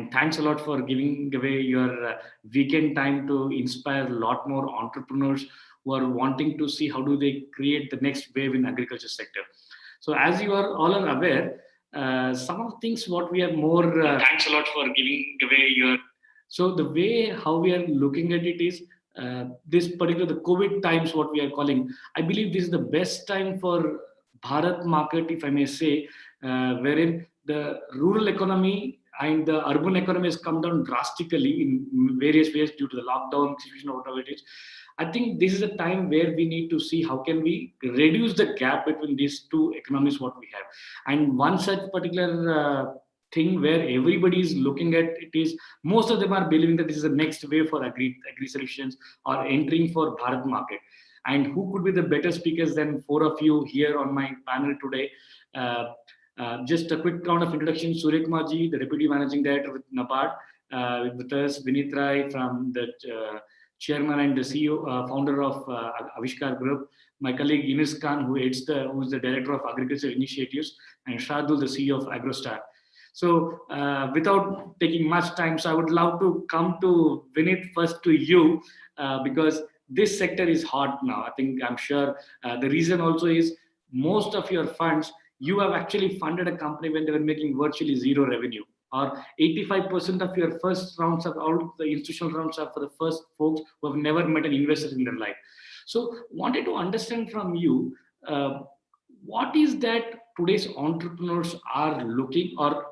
And thanks a lot for giving away your weekend time to inspire a lot more entrepreneurs who are wanting to see how do they create the next wave in agriculture sector. So as you are all are aware, some of the things what we are more. Thanks a lot for giving away your. So the way how we are looking at it is this particular the COVID times what we are calling. I believe this is the best time for Bharat market, if I may say, wherein the rural economy and the urban economy has come down drastically in various ways due to the lockdown situation or whatever it is. I think this is a time where we need to see how can we reduce the gap between these two economies what we have. And one such particular thing where everybody is looking at it is most of them are believing that this is the next wave for agri solutions or entering for Bharat market. And who could be the better speakers than four of you here on my panel today? Just a quick round of introduction. Surya Kumar ji, the Deputy Managing Director with NABARD, with us, Vinit Rai from the Chairman and the CEO, founder of Avishkar Group, my colleague Ines Khan, who is the Director of Agriculture Initiatives, and Shardul, the CEO of AgroStar. So without taking much time, so I would love to come to Vinit first to you because this sector is hot now. I think I'm sure the reason also is most of your funds, you have actually funded a company when they were making virtually zero revenue, or 85% of your first rounds of all the institutional rounds are for the first folks who have never met an investor in their life. So wanted to understand from you, what is that today's entrepreneurs are looking or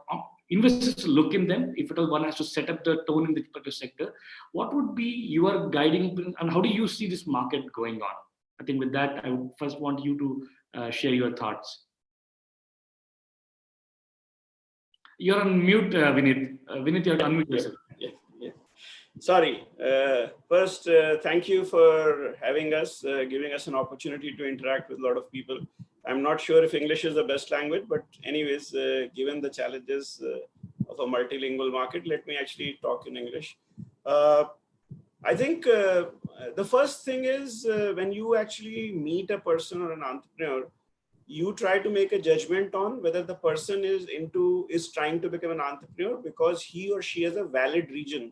investors look in them, if at all one has to set up the tone in this particular sector, what would be your guiding and how do you see this market going on? I think with that, I would first want you to share your thoughts. You're on mute, Vinit. Vinit, you have to unmute yourself. Yeah. Sorry. First, thank you for having us, giving us an opportunity to interact with a lot of people. I'm not sure if English is the best language, but anyways, given the challenges of a multilingual market, let me actually talk in English. I think the first thing is when you actually meet a person or an entrepreneur, you try to make a judgment on whether the person is trying to become an entrepreneur because he or she has a valid reason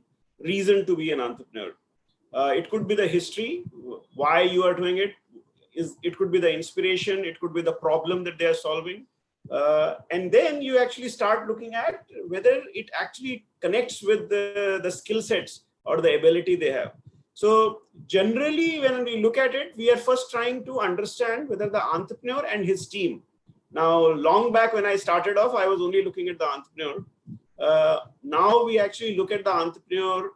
to be an entrepreneur. It could be the history, why you are doing it. It could be the inspiration. It could be the problem that they are solving. And then you actually start looking at whether it actually connects with the skill sets or the ability they have. So generally, when we look at it, we are first trying to understand whether the entrepreneur and his team. Now, long back when I started off, I was only looking at the entrepreneur. Now we actually look at the entrepreneur,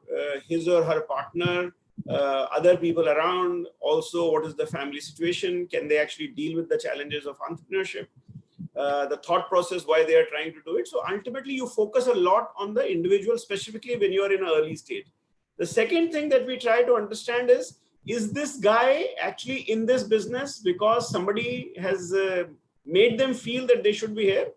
his or her partner, other people around, also what is the family situation, can they actually deal with the challenges of entrepreneurship, the thought process, why they are trying to do it. So ultimately, you focus a lot on the individual, specifically when you are in an early stage. The second thing that we try to understand is this guy actually in this business because somebody has made them feel that they should be here,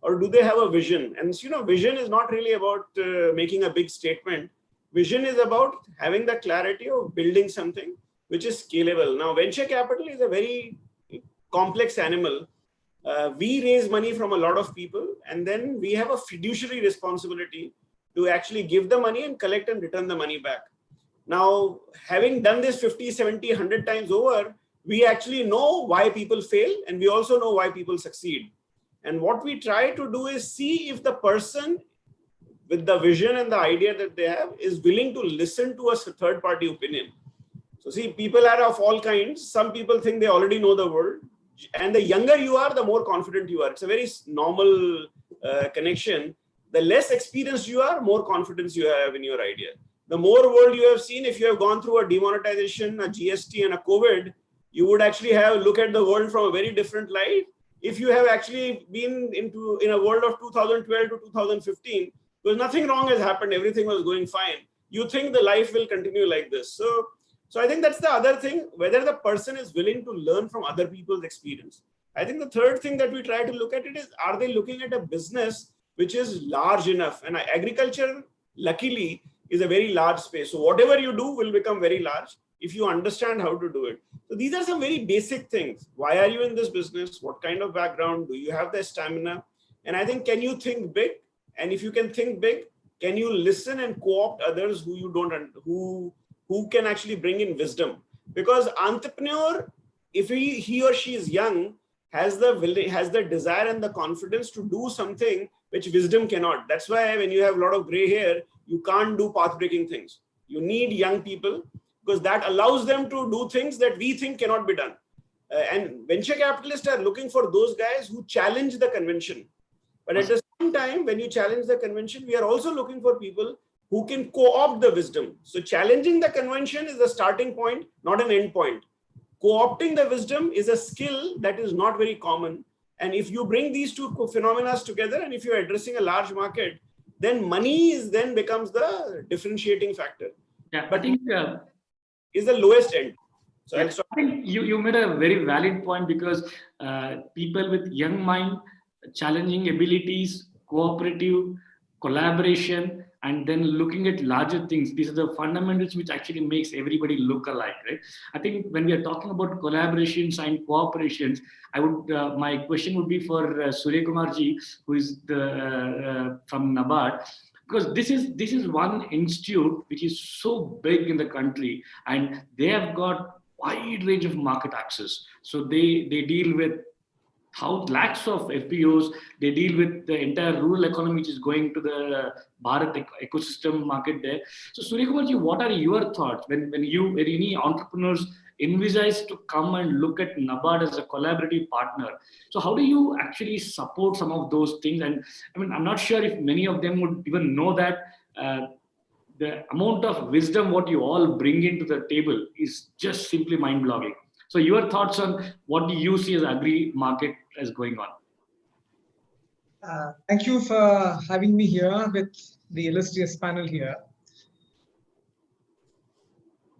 or do they have a vision? And vision is not really about making a big statement. Vision is about having the clarity of building something which is scalable. Now, venture capital is a very complex animal. We raise money from a lot of people, and then we have a fiduciary responsibility to actually give the money and collect and return the money back. Now, having done this 50, 70, 100 times over, we actually know why people fail, and we also know why people succeed. And what we try to do is see if the person with the vision and the idea that they have is willing to listen to a third-party opinion. So see, people are of all kinds. Some people think they already know the world. And the younger you are, the more confident you are. It's a very normal connection. The less experienced you are, more confidence you have in your idea. The more world you have seen, if you have gone through a demonetization, a GST and a COVID, you would actually have look at the world from a very different light. If you have actually been in a world of 2012 to 2015, because nothing wrong has happened, everything was going fine, you think the life will continue like this. So I think that's the other thing, whether the person is willing to learn from other people's experience. I think the third thing that we try to look at it is, are they looking at a business which is large enough? And agriculture, luckily, is a very large space. So whatever you do will become very large if you understand how to do it. So these are some very basic things. Why are you in this business? What kind of background? Do you have the stamina? And I think, can you think big? And if you can think big, can you listen and co-opt others who you don't, who can actually bring in wisdom? Because entrepreneur, if he or she is young, has the desire and the confidence to do something which wisdom cannot. That's why when you have a lot of gray hair, you can't do path-breaking things. You need young people, because that allows them to do things that we think cannot be done. And venture capitalists are looking for those guys who challenge the convention. But at the same time, when you challenge the convention, we are also looking for people who can co-opt the wisdom. So challenging the convention is the starting point, not an end point. Co-opting the wisdom is a skill that is not very common. And if you bring these two phenomena together, and if you're addressing a large market, then money then becomes the differentiating factor. Yeah, but I think is the lowest end. So yeah, I think you made a very valid point, because people with young mind, challenging abilities, cooperative, collaboration, and then looking at larger things, these are the fundamentals which actually makes everybody look alike, right? I think when we are talking about collaborations and cooperations, I would my question would be for Surya Kumar ji, who is the from NABARD, because this is one institute which is so big in the country, and they have got wide range of market access. So they deal with lakhs of FPOs. They deal with the entire rural economy, which is going to the Bharat ecosystem market there. So Suryakumarji, what are your thoughts when any entrepreneurs envisage to come and look at NABARD as a collaborative partner? So how do you actually support some of those things? And I mean, I'm not sure if many of them would even know that the amount of wisdom what you all bring into the table is just simply mind-blowing. So your thoughts on what do you see as agri market as going on? Thank you for having me here with the illustrious panel here.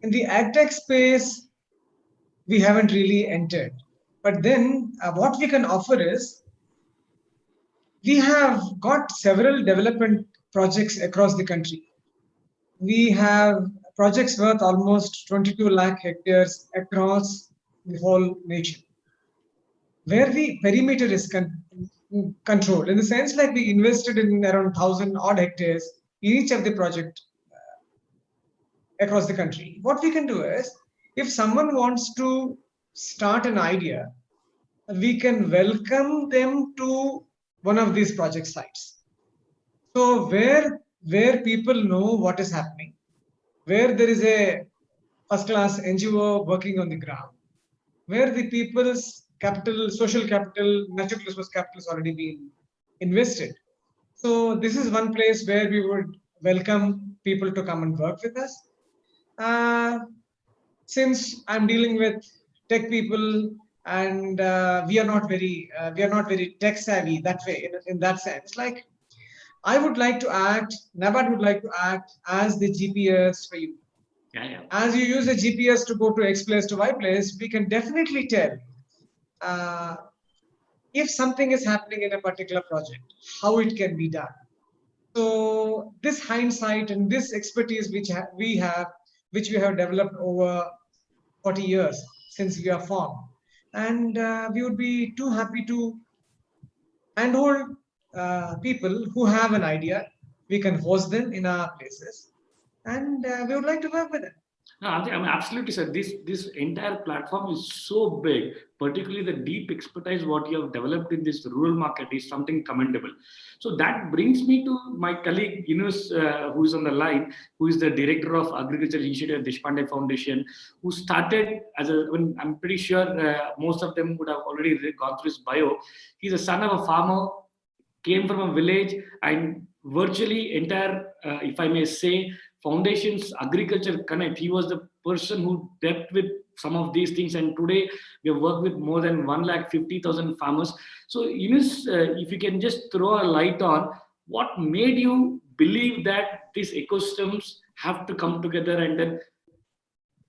In the agtech space, we haven't really entered. But then what we can offer is, we have got several development projects across the country. We have projects worth almost 22 lakh hectares across the whole nation, where the perimeter is controlled, in the sense like we invested in around 1,000 odd hectares in each of the project across the country. What we can do is, if someone wants to start an idea, we can welcome them to one of these project sites. So where people know what is happening, where there is a first-class NGO working on the ground, where the people's capital, social capital, natural resource capital has already been invested. So this is one place where we would welcome people to come and work with us. Since I'm dealing with tech people, and we are not very tech savvy that way, in that sense, like I would like to act, NABARD would like to act as the GPS for you. Yeah. As you use a GPS to go to X place to Y place, we can definitely tell if something is happening in a particular project, how it can be done. So this hindsight and this expertise which we have developed over 40 years since we are formed, and we would be too happy to handhold people who have an idea. We can host them in our places, and we would like to work with them. No, I mean, absolutely, sir. This entire platform is so big, particularly the deep expertise what you have developed in this rural market is something commendable. So that brings me to my colleague Yunus, who is on the line, who is the director of Agriculture Initiative at Deshpande Foundation, who started as I'm pretty sure most of them would have already gone through his bio. He's a son of a farmer, came from a village, and virtually entire, if I may say, Foundation's Agriculture Connect. He was the person who dealt with some of these things, and today we have worked with more than 150,000 farmers. So, Yunus, if you can just throw a light on what made you believe that these ecosystems have to come together, and then,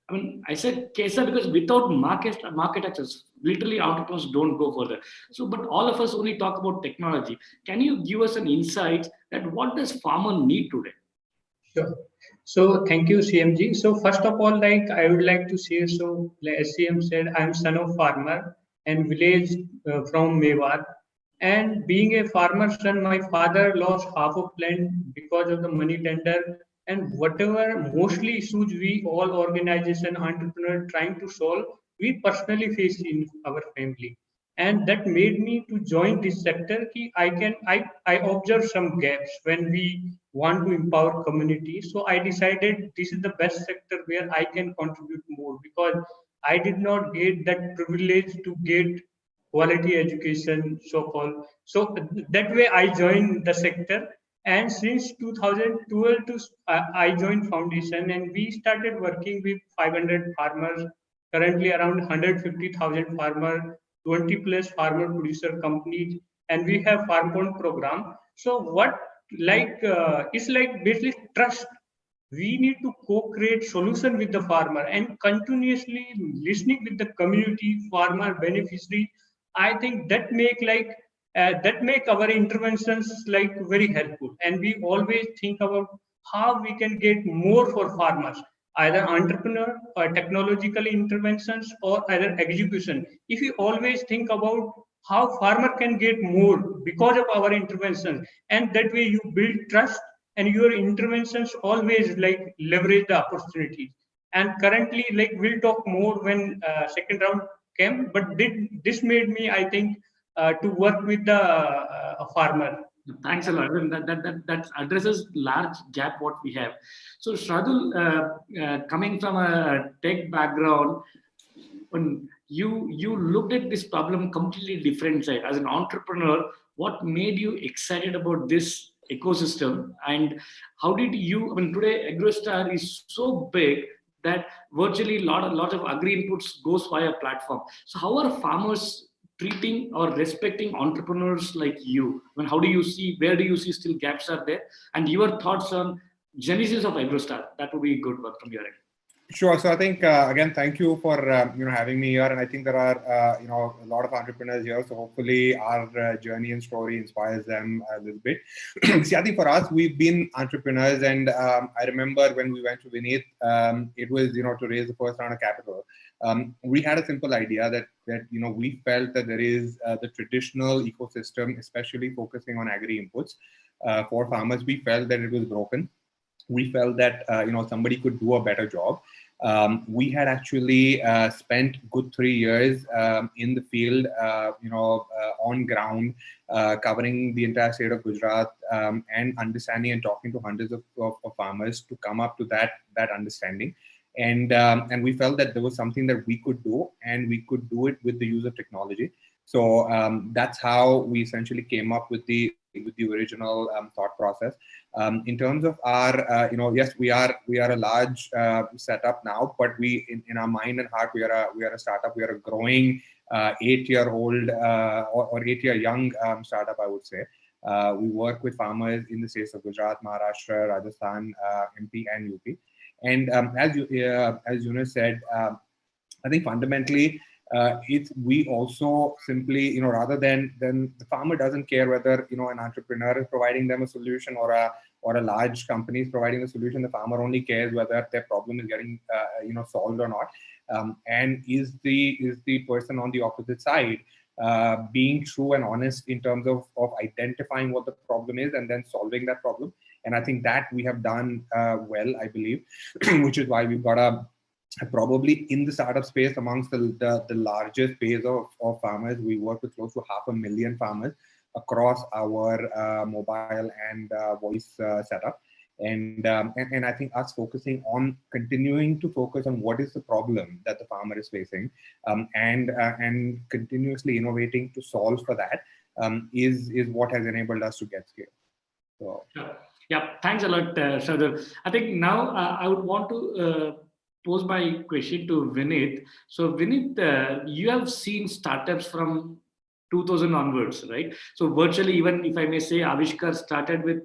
I mean, I said Kesa because without market access, literally entrepreneurs don't go further. So, but all of us only talk about technology. Can you give us an insight that what does farmer need today? Sure. So thank you, CMG. So first of all, like I would like to say, so as CM said, I'm son of farmer and village from Mewar. And being a farmer son, my father lost half of land because of the money tender. And whatever mostly issues we all organization entrepreneur trying to solve, we personally face in our family. And that made me to join this sector. I observe some gaps when we want to empower community. So I decided this is the best sector where I can contribute more, because I did not get that privilege to get quality education, so called. So that way I joined the sector. And since 2012 to I joined foundation, and we started working with 500 farmers, currently around 150,000 farmers, 20 plus farmer producer companies, and we have farm bond program. So what, it's like basically trust. We need to co-create solution with the farmer and continuously listening with the community farmer beneficiary. I think that make our interventions like very helpful, and we always think about how we can get more for farmers, either entrepreneur or technological interventions or either execution. If you always think about how farmer can get more because of our intervention, and that way you build trust, and your interventions always like leverage the opportunities. And currently, like, we'll talk more when second round came, but this made me, I think, to work with the farmer. Thanks a lot. I mean, that addresses large gap what we have. So Shradul, coming from a tech background, when you looked at this problem completely different side as an entrepreneur, what made you excited about this ecosystem, and how did you? I mean, today AgroStar is so big that virtually lot of agri inputs goes via platform. So how are farmers treating or respecting entrepreneurs like you? I mean, how do you see, where do you see still gaps are there, and your thoughts on genesis of AgroStar? That would be a good work from your end. Sure. So I think again, thank you for having me here, and I think there are a lot of entrepreneurs here. So hopefully our journey and story inspires them a little bit. See, I think for us, we've been entrepreneurs, and I remember when we went to Vineet, it was to raise the first round of capital. We had a simple idea that we felt that there is the traditional ecosystem, especially focusing on agri inputs for farmers. We felt that it was broken. We felt that somebody could do a better job. We had actually spent good 3 years in the field, on ground, covering the entire state of Gujarat, and understanding and talking to hundreds of farmers to come up to that understanding. And we felt that there was something that we could do, and we could do it with the use of technology. So that's how we essentially came up with the original thought process. In terms of our, yes, we are a large setup now, but we, in our mind and heart, we are a startup. We are a growing 8-year-old or 8-year young startup, I would say. We work with farmers in the states of Gujarat, Maharashtra, Rajasthan, MP, and UP. And as Yunus said, I think fundamentally, we also simply, rather than the farmer doesn't care whether an entrepreneur is providing them a solution or a large company is providing a solution. The farmer only cares whether their problem is getting solved or not, and is the person on the opposite side being true and honest in terms of identifying what the problem is and then solving that problem. And I think that we have done well, I believe, which is why we've got probably in the startup space amongst the largest base of farmers. We work with close to 500,000 farmers across our mobile and voice setup. And I think us focusing on continuing to focus on what is the problem that the farmer is facing, and continuously innovating to solve for that is what has enabled us to get scale. So. Sure. Yeah, thanks a lot, Shradul. I think now I would want to pose my question to Vineet. So Vineet, you have seen startups from 2000 onwards, right? So virtually, even if I may say, Avishkar started with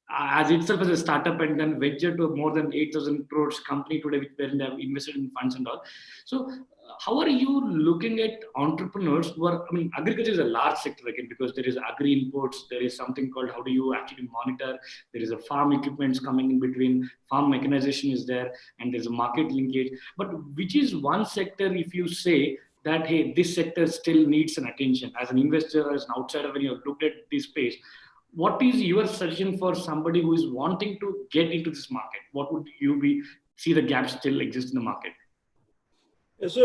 as itself as a startup and then ventured to more than 8,000 crores company today, where they have invested in funds and all. So how are you looking at entrepreneurs who are, I mean, agriculture is a large sector again, because there is agri inputs, there is something called how do you actually monitor, there is a farm equipments coming in between, farm mechanization is there, and there's a market linkage. But which is one sector, if you say, that, hey, this sector still needs an attention. As an investor, as an outsider, when you have looked at this space, what is your suggestion for somebody who is wanting to get into this market? What would you see the gaps still exist in the market? So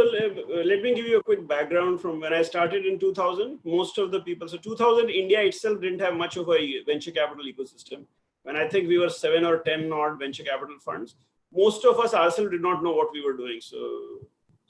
let me give you a quick background from when I started in 2000. Most of the people, so 2000, India itself didn't have much of a venture capital ecosystem. When I think we were 7 or 10 odd venture capital funds, most of us ourselves did not know what we were doing.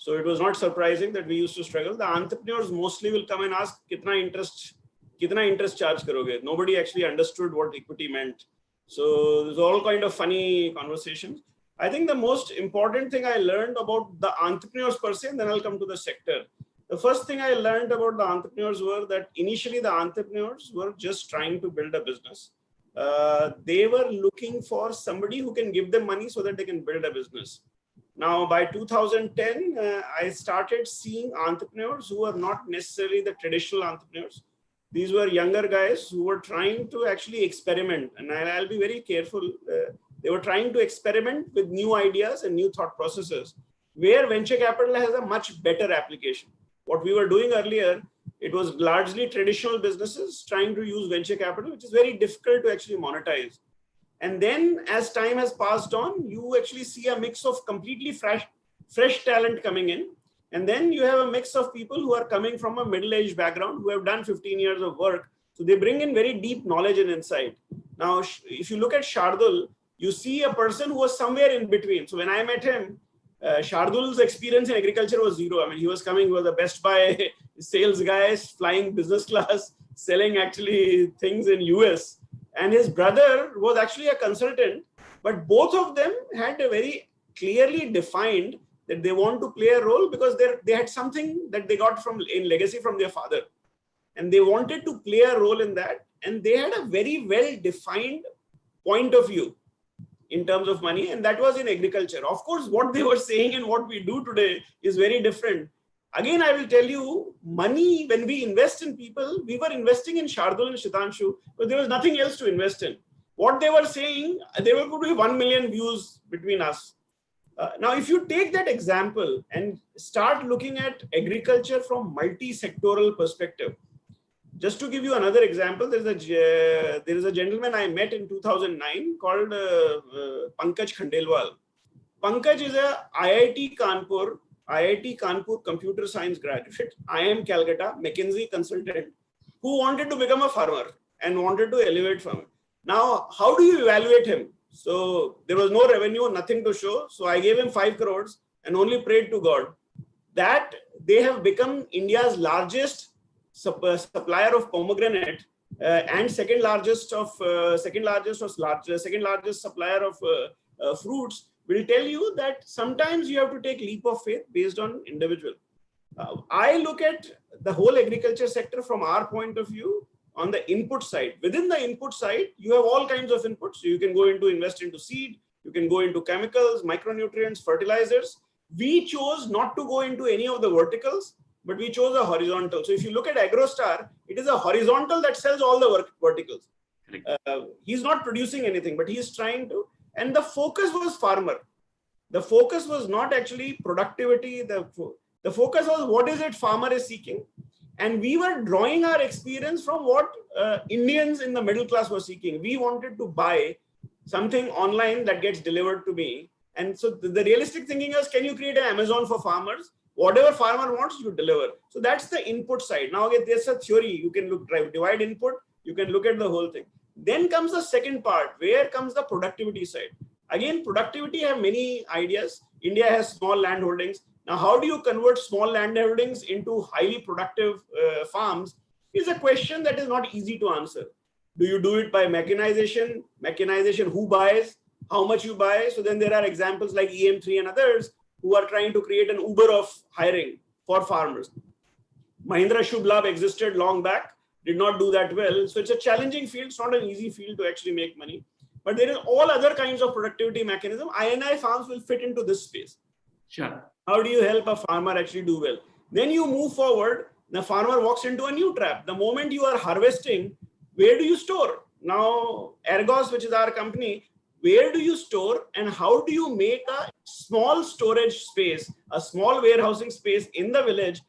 So it was not surprising that we used to struggle. The entrepreneurs mostly will come and ask, kitna interest charge karoge? Nobody actually understood what equity meant. So there's all kind of funny conversations. I think the most important thing I learned about the entrepreneurs per se, and then I'll come to the sector. The first thing I learned about the entrepreneurs were that initially the entrepreneurs were just trying to build a business. They were looking for somebody who can give them money so that they can build a business. Now, by 2010, I started seeing entrepreneurs who were not necessarily the traditional entrepreneurs. These were younger guys who were trying to actually experiment. And I'll be very careful. They were trying to experiment with new ideas and new thought processes, where venture capital has a much better application. What we were doing earlier, it was largely traditional businesses trying to use venture capital, which is very difficult to actually monetize. And then as time has passed on, you actually see a mix of completely fresh talent coming in. And then you have a mix of people who are coming from a middle-aged background, who have done 15 years of work. So they bring in very deep knowledge and insight. Now, if you look at Shardul, you see a person who was somewhere in between. So when I met him, Shardul's experience in agriculture was zero. I mean, he was a Best Buy sales guy, flying business class, selling actually things in US. And his brother was actually a consultant, but both of them had a very clearly defined that they want to play a role because they had something that they got in legacy from their father. And they wanted to play a role in that. And they had a very well-defined point of view in terms of money. And that was in agriculture. Of course, what they were saying and what we do today is very different. Again, I will tell you, money, when we invest in people, we were investing in Shardul and Shitanshu, but there was nothing else to invest in. What they were saying, they were going to be 1 million views between us. Now, if you take that example and start looking at agriculture from multi-sectoral perspective, just to give you another example, there is a gentleman I met in 2009 called Pankaj Khandelwal. Pankaj is a IIT Kanpur computer science graduate, IIM Calcutta, McKinsey consultant, who wanted to become a farmer and wanted to elevate farmer. Now, how do you evaluate him? So there was no revenue, nothing to show. So I gave him 5 crores and only prayed to God that they have become India's largest supplier of pomegranate and second largest supplier of fruits. Will tell you that sometimes you have to take leap of faith based on individual. I look at the whole agriculture sector from our point of view on the input side. Within the input side, you have all kinds of inputs. So you can go into invest into seed, you can go into chemicals, micronutrients, fertilizers. We chose not to go into any of the verticals, but we chose a horizontal. So if you look at AgroStar, it is a horizontal that sells all the verticals. He's not producing anything, but he's trying to. And the focus was farmer. The focus was not actually productivity. The focus was what is it farmer is seeking. And we were drawing our experience from what Indians in the middle class were seeking. We wanted to buy something online that gets delivered to me. And so the realistic thinking is, can you create an Amazon for farmers? Whatever farmer wants, you deliver. So that's the input side. Now, again, there's a theory. You can divide input. You can look at the whole thing. Then comes the second part. Where comes the productivity side? Again, productivity have many ideas. India has small land holdings. Now, how do you convert small land holdings into highly productive farms is a question that is not easy to answer. Do you do it by mechanization? Mechanization, who buys? How much you buy? So then there are examples like EM3 and others who are trying to create an Uber of hiring for farmers. Mahindra Shubh Labh existed long back, did not do that well. So it's a challenging field. It's not an easy field to actually make money. But there is all other kinds of productivity mechanism. INI farms will fit into this space. Sure. How do you help a farmer actually do well? Then you move forward. The farmer walks into a new trap. The moment you are harvesting, where do you store? Now, Ergos, which is our company, where do you store and how do you make a small storage space, a small warehousing space in the village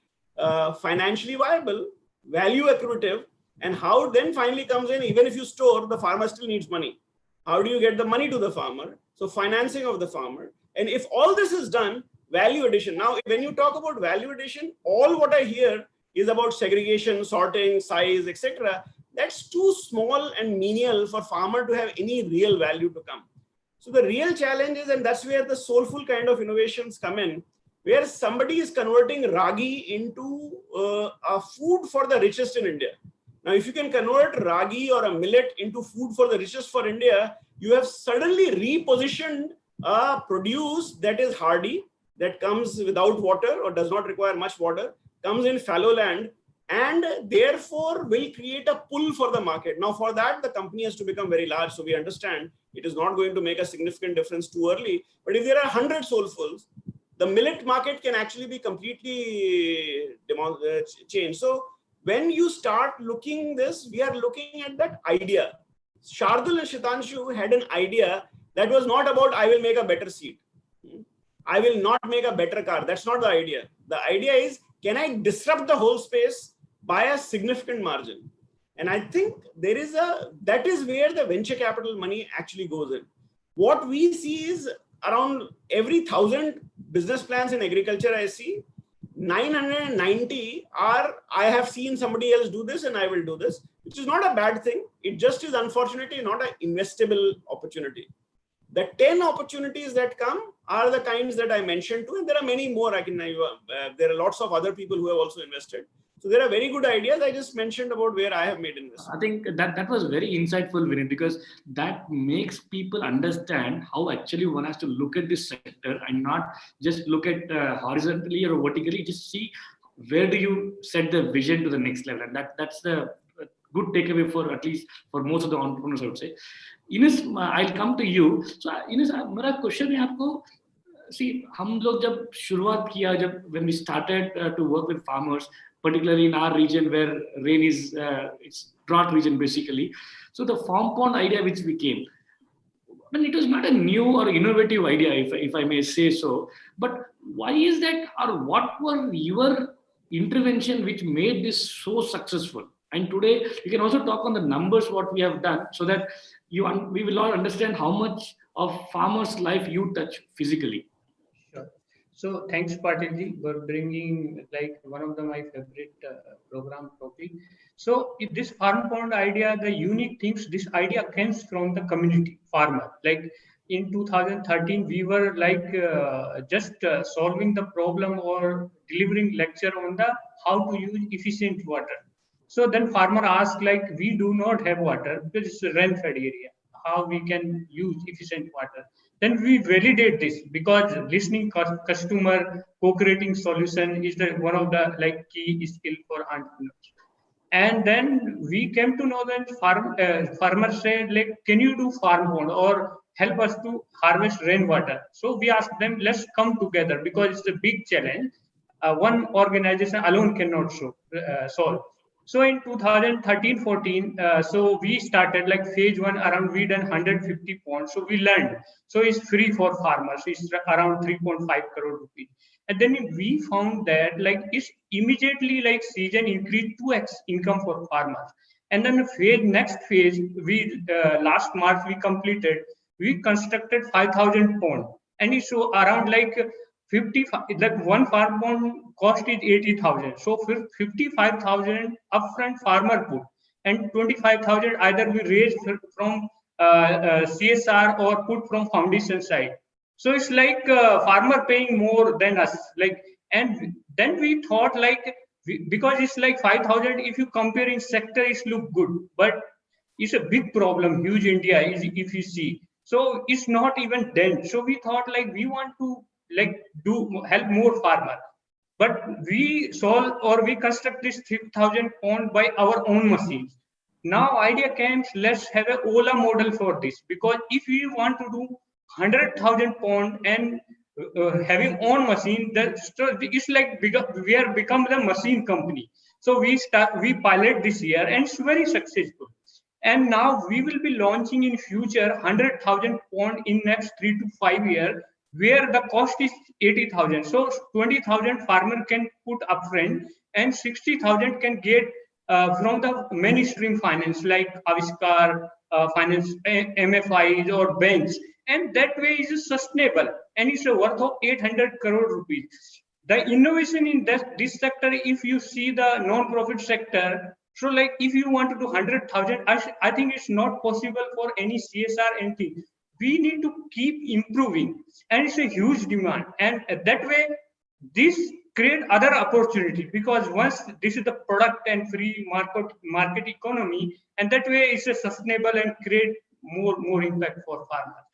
financially viable, value accretive, and how then finally comes in, even if you store, the farmer still needs money. How do you get the money to the farmer? So financing of the farmer. And if all this is done, value addition. Now, when you talk about value addition, all what I hear is about segregation, sorting, size, etc. That's too small and menial for farmer to have any real value to come. So the real challenge is, and that's where the soulful kind of innovations come in, where somebody is converting ragi into a food for the richest in India. Now, if you can convert ragi or a millet into food for the richest for India, you have suddenly repositioned a produce that is hardy, that comes without water or does not require much water, comes in fallow land, and therefore will create a pull for the market. Now, for that, the company has to become very large. So we understand it is not going to make a significant difference too early. But if there are 100 soulfuls, the millet market can actually be completely changed. So when you start looking this, we are looking at that idea. Shardul and Shitanshu had an idea that was not about, I will make a better seat. I will not make a better car. That's not the idea. The idea is, can I disrupt the whole space by a significant margin? And I think that is where the venture capital money actually goes in. What we see is around every 1,000 business plans in agriculture, I see 990 are, I have seen somebody else do this and I will do this, which is not a bad thing. It just is unfortunately not an investable opportunity. The 10 opportunities that come are the kinds that I mentioned to, and there are many more. There are lots of other people who have also invested. So there are very good ideas. I just mentioned about where I have made investments. I think that was very insightful, Vinit, because that makes people understand how actually one has to look at this sector and not just look at horizontally or vertically, just see where do you set the vision to the next level. And that's the good takeaway for at least for most of the entrepreneurs, I would say. Ines, I'll come to you. So Ines, मेरा question है आपको, see, हम लोग जब शुरुआत किया, when we started to work with farmers, particularly in our region where rain is, it's drought region basically. So the farm pond idea which we came, well, it was not a new or innovative idea, if I may say so. But why is that, or what were your intervention which made this so successful? And today you can also talk on the numbers what we have done, so that we will all understand how much of farmers' life you touch physically. Sure. So thanks, Patilji, for bringing like one of my favorite program topic. So if this farm pond idea, the unique things, this idea comes from the community farmer. Like in 2013, we were like just solving the problem or delivering lecture on the how to use efficient water. So then farmer asked, like, we do not have water because it's a rain-fed area. How we can use efficient water? Then we validate this, because listening customer, co-creating solution is one of the like key skill for entrepreneurs. And then we came to know that farmers said, like, can you do farm pond or help us to harvest rainwater? So we asked them, let's come together, because it's a big challenge. One organization alone cannot solve. So in 2013-14, so we started like phase 1 around, we done 150 ponds. So we learned. So it's free for farmers. It's around 3.5 crore rupees. And then we found that like it's immediately like season increased 2x income for farmers. And then next phase, we last March we completed. We constructed 5,000 pond, and it's so around like 55, like one farm pond cost is 80,000. So 55,000 upfront farmer put, and 25,000 either we raised from CSR or put from foundation side. So it's like farmer paying more than us. Like, and then we thought like, because it's like 5,000, if you compare in sector, it's look good, but it's a big problem, huge India is if you see. So it's not even done. So we thought like we want to like help more farmer, but we solve or we construct this 3,000 pond by our own machines. Now idea comes, let's have a Ola model for this, because if we want to do 100,000 pond and having own machine, it's like we are become the machine company. So we pilot this year and it's very successful. And now we will be launching in future 100,000 pond in next 3 to 5 years, where the cost is 80,000. So 20,000 farmer can put upfront, and 60,000 can get from the mainstream finance like Aviskar finance, MFIs or banks, and that way is sustainable and it's a worth of 800 crore rupees. The innovation in this sector, if you see the non-profit sector, so like if you want to do 100,000, I think it's not possible for any CSR entity. We need to keep improving, and it's a huge demand. And that way, this create other opportunity because once this is the product and free market economy, and that way it's a sustainable and create more impact for farmers.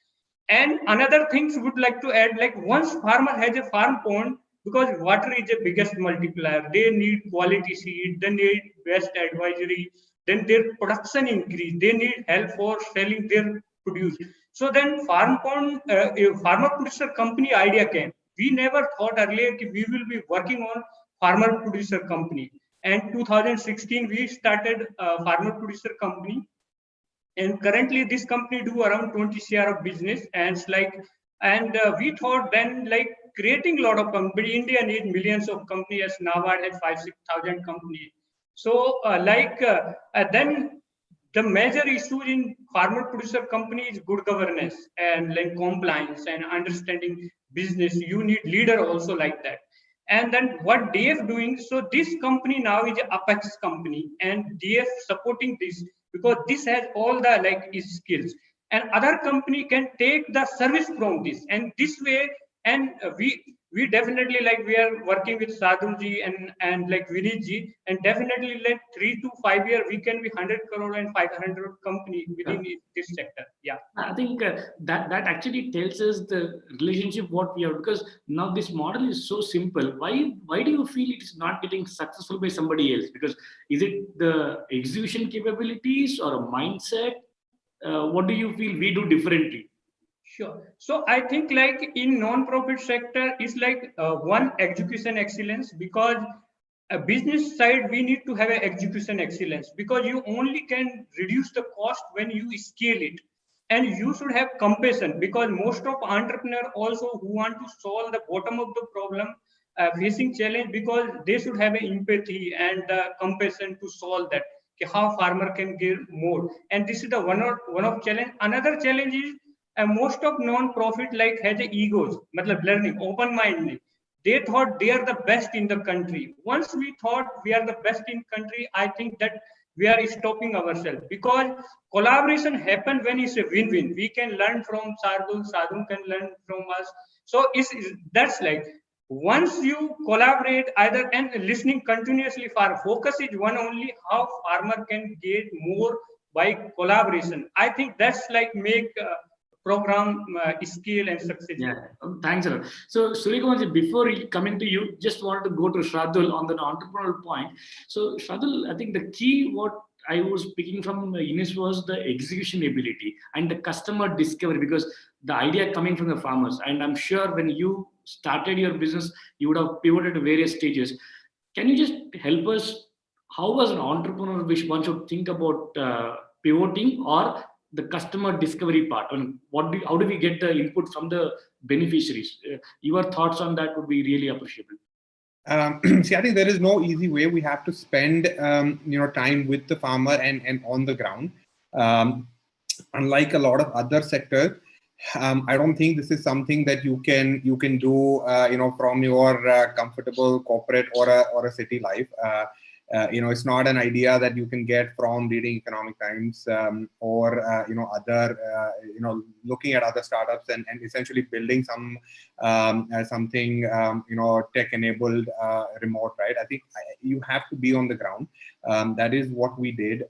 And another things would like to add, like once farmer has a farm pond, because water is the biggest multiplier, they need quality seed, they need best advisory, then their production increase, they need help for selling their produce. So then farm pond, a farmer producer company idea came. We never thought earlier that we will be working on farmer producer company. And 2016 we started a farmer producer company, and currently this company do around 20 cr of business, and it's like, and we thought then like creating a lot of company. India needs millions of companies, as NABARD has 5,000-6,000 companies. So then the major issue in farmer producer company is good governance and like compliance and understanding business. You need leader also like that. And then what DF doing, so this company now is a Apex company, and DF supporting this because this has all the like skills, and other company can take the service from this, and this way, and we definitely like we are working with Sadhuji and like Vinitji, and definitely like 3 to 5 years we can be 100 crore and 500 company within this sector. Yeah, I think that actually tells us the relationship what we have, because now this model is so simple. Why do you feel it is not getting successful by somebody else? Because is it the execution capabilities or a mindset? What do you feel we do differently? sure. So I think like in non-profit sector is like one execution excellence, because a business side we need to have an execution excellence, because you only can reduce the cost when you scale it, and you should have compassion, because most of entrepreneurs also who want to solve the bottom of the problem facing challenge, because they should have an empathy and compassion to solve that, how farmer can give more. And this is the one of challenge. Another challenge is most of non-profit like has a egos, matlab learning, open minded. They thought they are the best in the country. Once we thought we are the best in country, I think that we are stopping ourselves, because collaboration happen when it's a win-win. We can learn from Sadhu can learn from us. So that's like once you collaborate either and listening continuously, for focus is one only, how farmer can get more by collaboration. I think that's like make program skill and success. Yeah, thanks a lot. So Suryakumarji, before coming to you, just wanted to go to Shradul on the entrepreneurial point. So Shradul, I think the key what I was picking from Ines was the execution ability and the customer discovery, because the idea coming from the farmers. And I'm sure when you started your business, you would have pivoted to various stages. Can you just help us? How was an entrepreneur which one should think about pivoting or the customer discovery part, and how do we get the input from the beneficiaries? Your thoughts on that would be really appreciable. See, I think there is no easy way. We have to spend time with the farmer and on the ground. Unlike a lot of other sectors, I don't think this is something that you can do from your comfortable corporate or a city life. It's not an idea that you can get from reading Economic Times or other looking at other startups and essentially building something tech enabled remote, right? I think you have to be on the ground. That is what we did.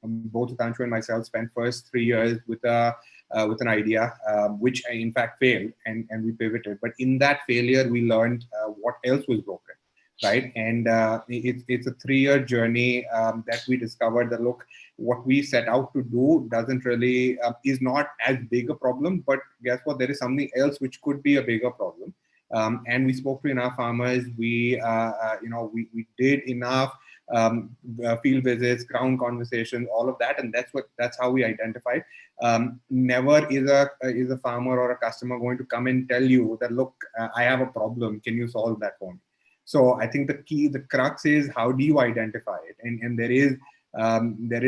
Both Tanshu and myself spent first 3 years with an idea, which in fact failed, and we pivoted. But in that failure, we learned what else was broken. Right, and it's a 3-year journey that we discovered that look, what we set out to do doesn't really is not as big a problem, but guess what? There is something else which could be a bigger problem. And we spoke to enough farmers. We did enough field visits, ground conversations, all of that, and that's how we identified. Never is a farmer or a customer going to come and tell you that look, I have a problem. Can you solve that for me? So I think the crux is, how do you identify it? And there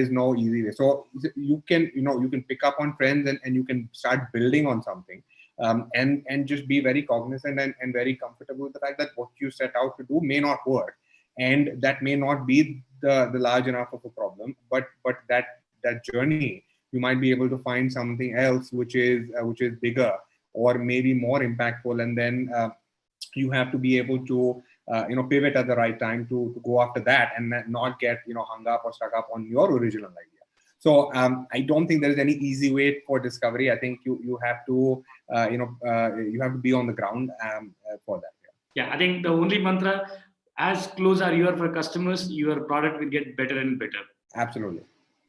is no easy way. So you can pick up on trends and you can start building on something, and just be very cognizant and very comfortable with the fact that what you set out to do may not work, and that may not be the large enough of a problem, but that journey, you might be able to find something else which is bigger or maybe more impactful, and then you have to be able to pivot at the right time to go after that, and not get hung up or stuck up on your original idea. So I don't think there is any easy way for discovery. I think you have to you have to be on the ground for that. Yeah, I think the only mantra, as close are you for customers, your product will get better and better. Absolutely.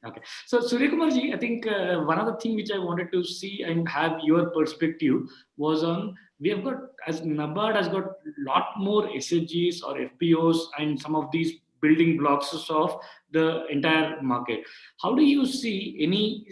Okay. So Suryakumarji, I think one of the things which I wanted to see and have your perspective was on, we have got, as NABARD has got a lot more SHGs or FPOs and some of these building blocks of the entire market. How do you see any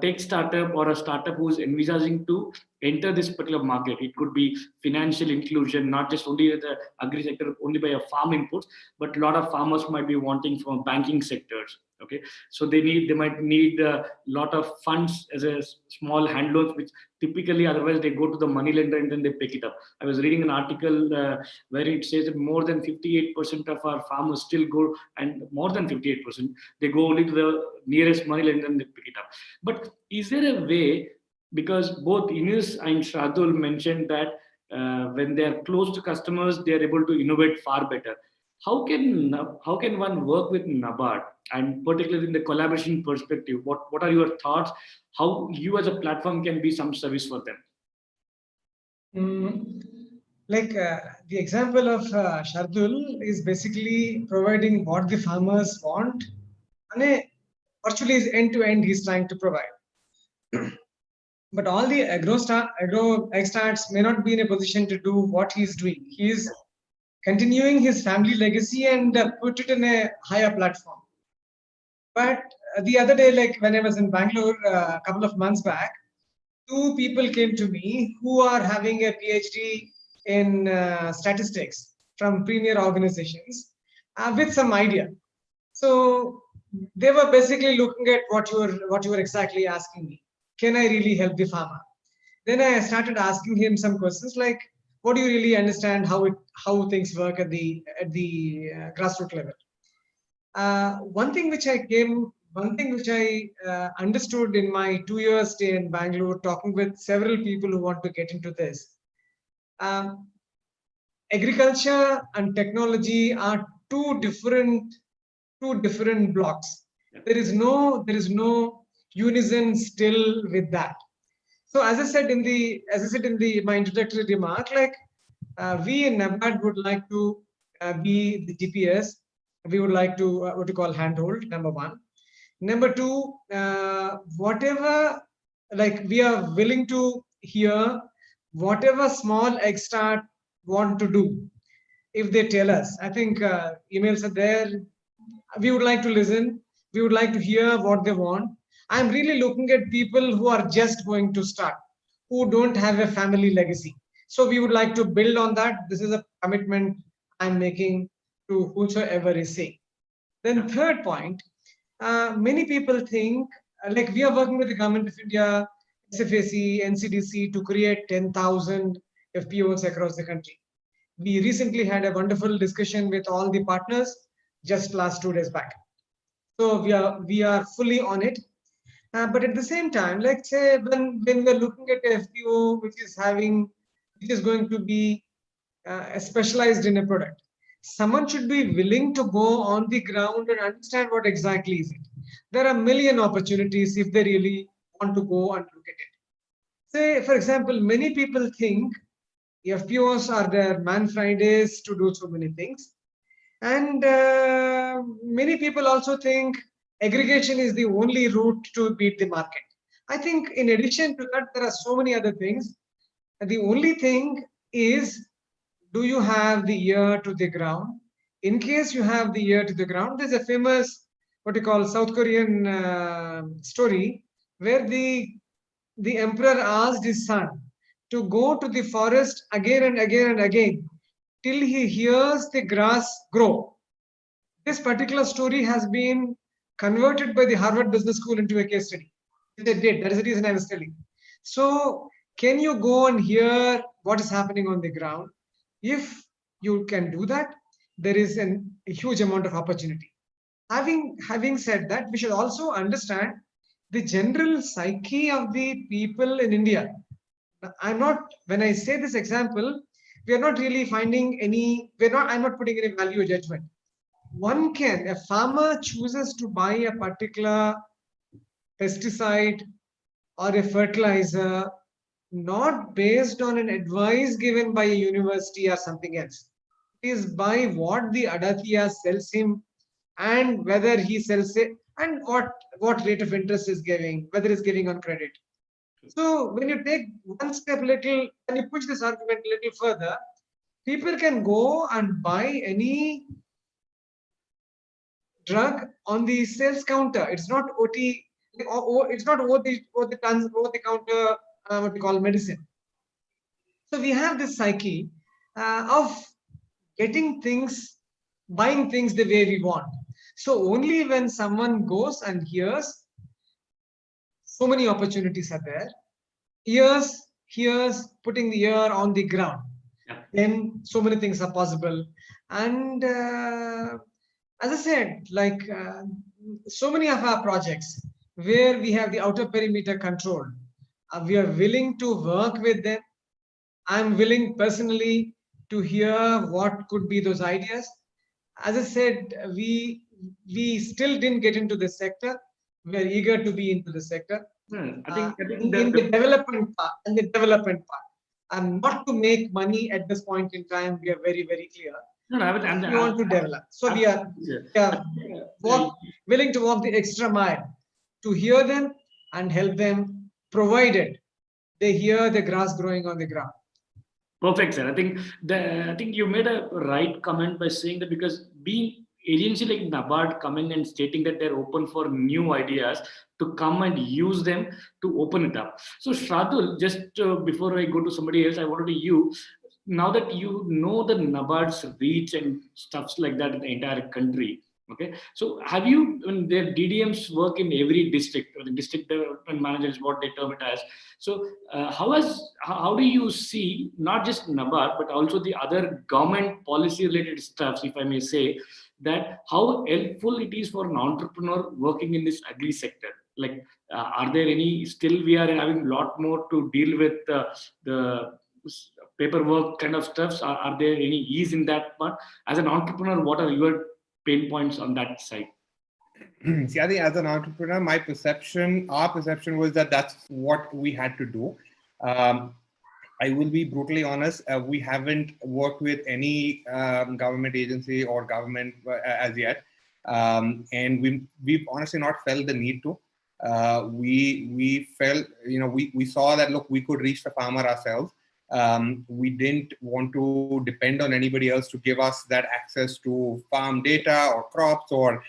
tech startup or a startup who's envisaging to enter this particular market? It could be financial inclusion, not just only the agri sector, only by a farm inputs, but a lot of farmers might be wanting from banking sectors. Okay, so they might need a lot of funds as a small hand loans, which typically otherwise they go to the money lender and then they pick it up. I was reading an article where it says that more than 58% of our farmers still go, and more than 58%, they go only to the nearest money lender and they pick it up. But is there a way, because both Ines and Shardul mentioned that when they are close to customers, they are able to innovate far better. How can one work with NABARD, and particularly in the collaboration perspective? What are your thoughts? How you as a platform can be some service for them? The example of Shardul is basically providing what the farmers want, and virtually is end to end he's trying to provide. But all the agro experts may not be in a position to do what he's doing. He's continuing his family legacy and put it in a higher platform. But the other day, like when I was in Bangalore a couple of months back, two people came to me who are having a PhD in statistics from premier organizations with some idea. So they were basically looking at what you were exactly asking me. Can I really help the farmer? Then I started asking him some questions like, what do you really understand how things work at the grassroots level? One thing which I understood in my 2 years stay in Bangalore, talking with several people who want to get into this. Agriculture and technology are two different blocks. There is no unison still with that. So as I said in my introductory remark, like we in NABARD would like to be the GPS. We would like to what you call handhold, number one. Number two, whatever, like we are willing to hear whatever small extra want to do. If they tell us, I think emails are there. We would like to listen. We would like to hear what they want. I'm really looking at people who are just going to start, who don't have a family legacy. So we would like to build on that. This is a commitment I'm making to whosoever is saying. Then third point, many people think, like we are working with the Government of India, SFAC, NCDC to create 10,000 FPOs across the country. We recently had a wonderful discussion with all the partners just last 2 days back. So we are fully on it. But at the same time, let's say when we're looking at a FPO which is going to be specialized in a product, someone should be willing to go on the ground and understand what exactly is it. There are a million opportunities if they really want to go and look at it. Say, for example, many people think FPOs are their man Fridays to do so many things. And many people also think aggregation is the only route to beat the market. I think in addition to that, there are so many other things. The only thing is, do you have the ear to the ground? In case you have the ear to the ground, there's a famous, what you call South Korean story, where the emperor asked his son to go to the forest again and again and again till he hears the grass grow. This particular story has been converted by the Harvard Business School into a case study. They did. That is the reason I was telling. So, can you go and hear what is happening on the ground? If you can do that, there is a huge amount of opportunity. Having said that, we should also understand the general psyche of the people in India. I'm not, when I say this example, we are not really finding any, I'm not putting any value judgment. A farmer chooses to buy a particular pesticide or a fertilizer not based on an advice given by a university or something else. It is by what the Adathiya sells him and whether he sells it and what rate of interest is giving, whether it's giving on credit. So when you take one step little, when you push this argument a little further, people can go and buy any drug on the sales counter. It's not OT, it's not over the counter, what we call medicine. So we have this psyche of getting things, buying things the way we want. So only when someone goes and hears so many opportunities are there, hears putting the ear on the ground, then so many things are possible. And as I said, like so many of our projects where we have the outer perimeter control, we are willing to work with them. I'm willing personally to hear what could be those ideas. As I said, we still didn't get into this sector. We are eager to be into the sector. I think in the development part, and not to make money at this point in time. We are very, very clear. We want to develop. So we are willing to walk the extra mile to hear them and help them, provided they hear the grass growing on the ground. Perfect, sir. I think you made a right comment by saying that, because being agency like NABARD coming and stating that they're open for new ideas to come and use them to open it up. So Shradul, just before I go to somebody else, I wanted to you, now that you know the NABARD's reach and stuffs like that in the entire country, okay, so have you, when their DDMs work in every district, or the district development manager is what they term it as. So how do you see not just NABARD but also the other government policy related stuffs, if I may say, that how helpful it is for an entrepreneur working in this agri sector? Like, are there any, still we are having a lot more to deal with the paperwork kind of stuffs? Are there any ease in that part? As an entrepreneur, what are your pain points on that side? See, I think as an entrepreneur, our perception was that that's what we had to do. I will be brutally honest, we haven't worked with any government agency or government as yet. And we've honestly not felt the need to. We felt, we saw that, look, we could reach the farmer ourselves. We didn't want to depend on anybody else to give us that access to farm data or crops or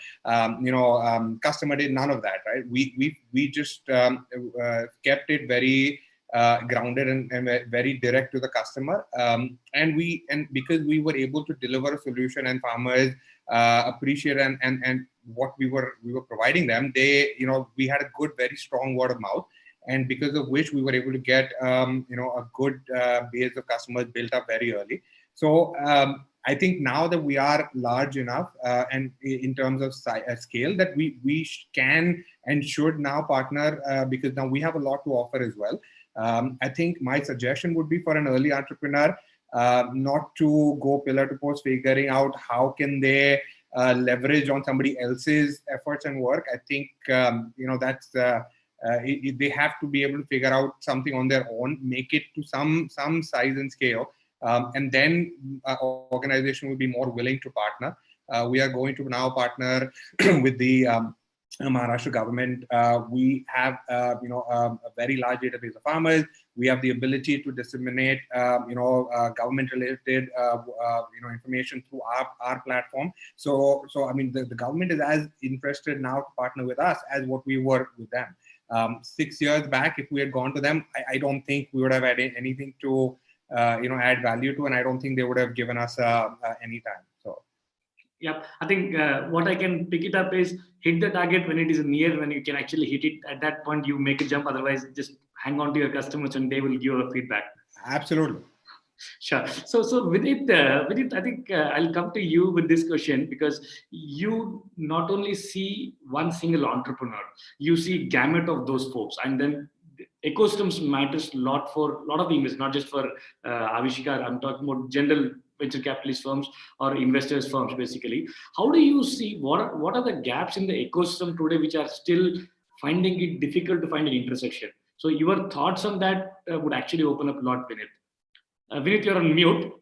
customer data, none of that, right? We just kept it very grounded and very direct to the customer, and because we were able to deliver a solution and farmers appreciate and what we were providing them, we had a good, very strong word of mouth. And because of which we were able to get, a good base of customers built up very early. So I think now that we are large enough and in terms of scale, that we can and should now partner because now we have a lot to offer as well. I think my suggestion would be for an early entrepreneur not to go pillar to post figuring out how can they leverage on somebody else's efforts and work. I think, that's... they have to be able to figure out something on their own, make it to some size and scale, and then organization will be more willing to partner. We are going to now partner with the Maharashtra government. We have a very large database of farmers. We have the ability to disseminate government related information through our platform. So I mean the government is as interested now to partner with us as what we were with them. 6 years back, if we had gone to them, I don't think we would have had anything to add value to, and I don't think they would have given us any time. So. Yeah, I think what I can pick it up is hit the target when it is near, when you can actually hit it. At that point, you make a jump. Otherwise, just hang on to your customers and they will give you a feedback. Absolutely. Sure. So with it, I think I'll come to you with this question, because you not only see one single entrepreneur, you see gamut of those folks, and then ecosystems matters a lot for a lot of investors, not just for Avishkar. I'm talking about general venture capitalist firms or investors firms. Basically, how do you see what are the gaps in the ecosystem today which are still finding it difficult to find an intersection? So your thoughts on that would actually open up a lot, Vinith. Vinith, you're on mute.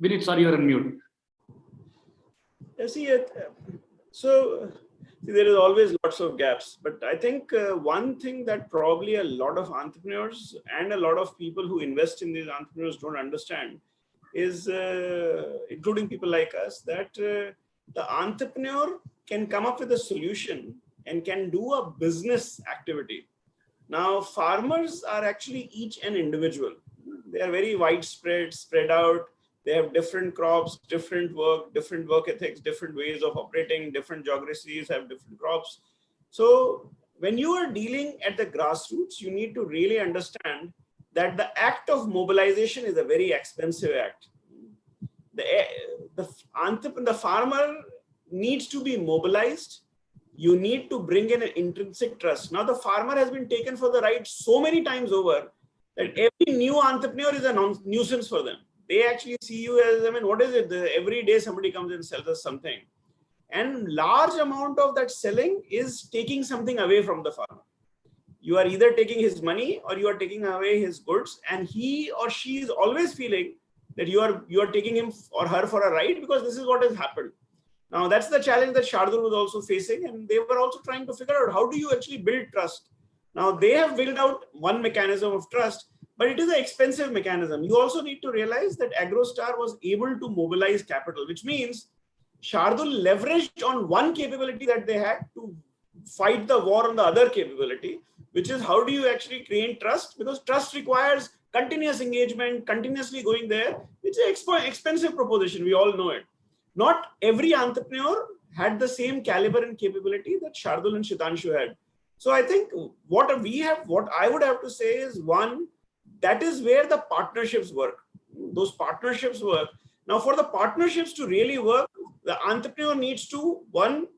Vinith, sorry, you're on mute. See, there is always lots of gaps, but I think one thing that probably a lot of entrepreneurs and a lot of people who invest in these entrepreneurs don't understand is, including people like us, that the entrepreneur can come up with a solution and can do a business activity. Now, farmers are actually each an individual. They are very widespread, spread out. They have different crops, different work ethics, different ways of operating, different geographies have different crops. So when you are dealing at the grassroots, you need to really understand that the act of mobilization is a very expensive act. The farmer needs to be mobilized. You need to bring in an intrinsic trust. Now, the farmer has been taken for the ride so many times over that every new entrepreneur is a nuisance for them. They actually see you as, I mean, what is it? Every day somebody comes and sells us something. And large amount of that selling is taking something away from the farmer. You are either taking his money or you are taking away his goods, and he or she is always feeling that you are taking him or her for a ride, because this is what has happened. Now, that's the challenge that Shardul was also facing, and they were also trying to figure out how do you actually build trust. Now, they have built out one mechanism of trust, but it is an expensive mechanism. You also need to realize that AgroStar was able to mobilize capital, which means Shardul leveraged on one capability that they had to fight the war on the other capability, which is how do you actually create trust? Because trust requires continuous engagement, continuously going there. It's an expensive proposition. We all know it. Not every entrepreneur had the same caliber and capability that Shardul and Shitanshu had. So I think what I would have to say is, one, that is where the partnerships work. Those partnerships work. Now, for the partnerships to really work, the entrepreneur needs to,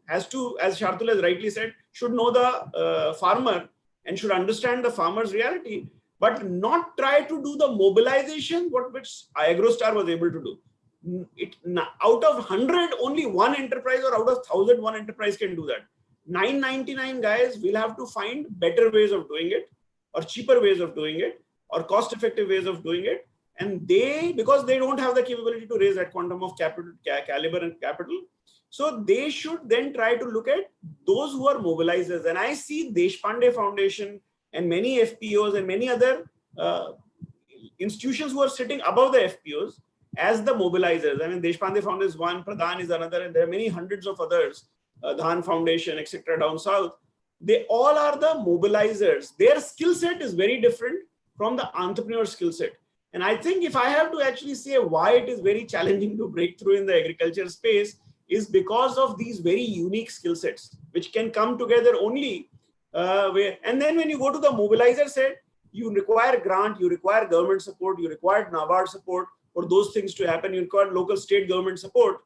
has to, as Shardul has rightly said, should know the farmer and should understand the farmer's reality, but not try to do the mobilization, which AgroStar was able to do. Out of 100, only one enterprise, or out of 1,000, one enterprise can do that. 999 guys will have to find better ways of doing it, or cheaper ways of doing it, or cost-effective ways of doing it. And because they don't have the capability to raise that quantum of capital, caliber and capital, so they should then try to look at those who are mobilizers. And I see Deshpande Foundation and many FPOs and many other institutions who are sitting above the FPOs as the mobilizers. I mean, Deshpande Foundation is one, Pradhan is another, and there are many hundreds of others, Dhan Foundation, etc. down south. They all are the mobilizers. Their skill set is very different from the entrepreneur skill set. And I think if I have to actually say why it is very challenging to break through in the agriculture space, is because of these very unique skill sets, which can come together only and then when you go to the mobilizer set, you require grant, you require government support, you require NABARD support for those things to happen, you require local state government support.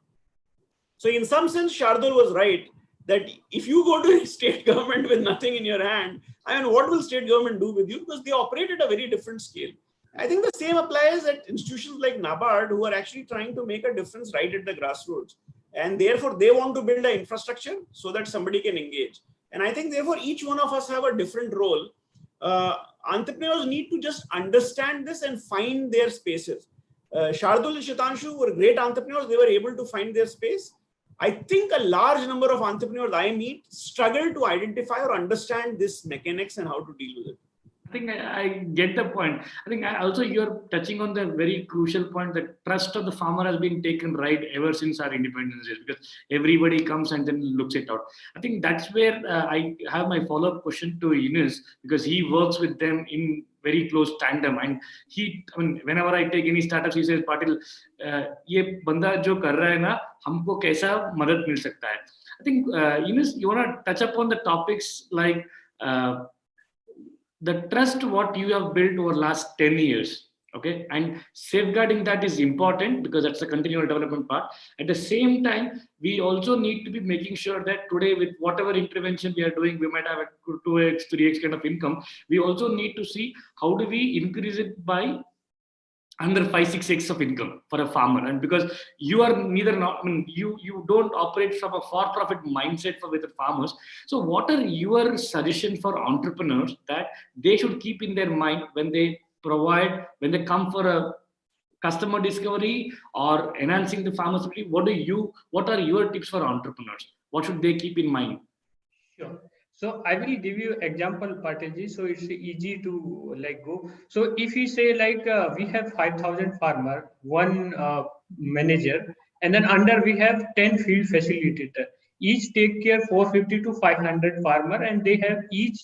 So in some sense, Shardul was right that if you go to a state government with nothing in your hand, I mean, what will state government do with you? Because they operate at a very different scale. I think the same applies at institutions like NABARD, who are actually trying to make a difference right at the grassroots. And therefore, they want to build an infrastructure so that somebody can engage. And I think, therefore, each one of us have a different role. Entrepreneurs need to just understand this and find their spaces. Shardul and Shitanshu were great entrepreneurs. They were able to find their space. I think a large number of entrepreneurs I meet struggle to identify or understand this mechanics and how to deal with it. I think I get the point. I think also you're touching on the very crucial point that trust of the farmer has been taken right ever since our independence days, because everybody comes and then looks it out. I think that's where I have my follow-up question to Ines, because he works with them in very close tandem. And I mean, whenever I take any startups, he says, Patil, ये बंदा जो कर रहा है ना, हमको कैसा मदद मिल सकता है? I think Ines, you want to touch upon the topics like the trust what you have built over last 10 years, okay, and safeguarding that is important because that's a continual development part. At the same time, we also need to be making sure that today, with whatever intervention we are doing, we might have a 2x 3x kind of income. We also need to see how do we increase it by under 5-6x of income for a farmer. And because you are neither not, I mean, you don't operate from a for-profit mindset with the farmers. So what are your suggestions for entrepreneurs that they should keep in their mind when they come for a customer discovery or enhancing the farmer's ability? What are your tips for entrepreneurs? What should they keep in mind? Sure. So I will give you example, Patilji, so it's easy to go. So if you say we have 5,000 farmer, one manager, and then under we have 10 field facilitator. Each take care 450 to 500 farmer, and they have each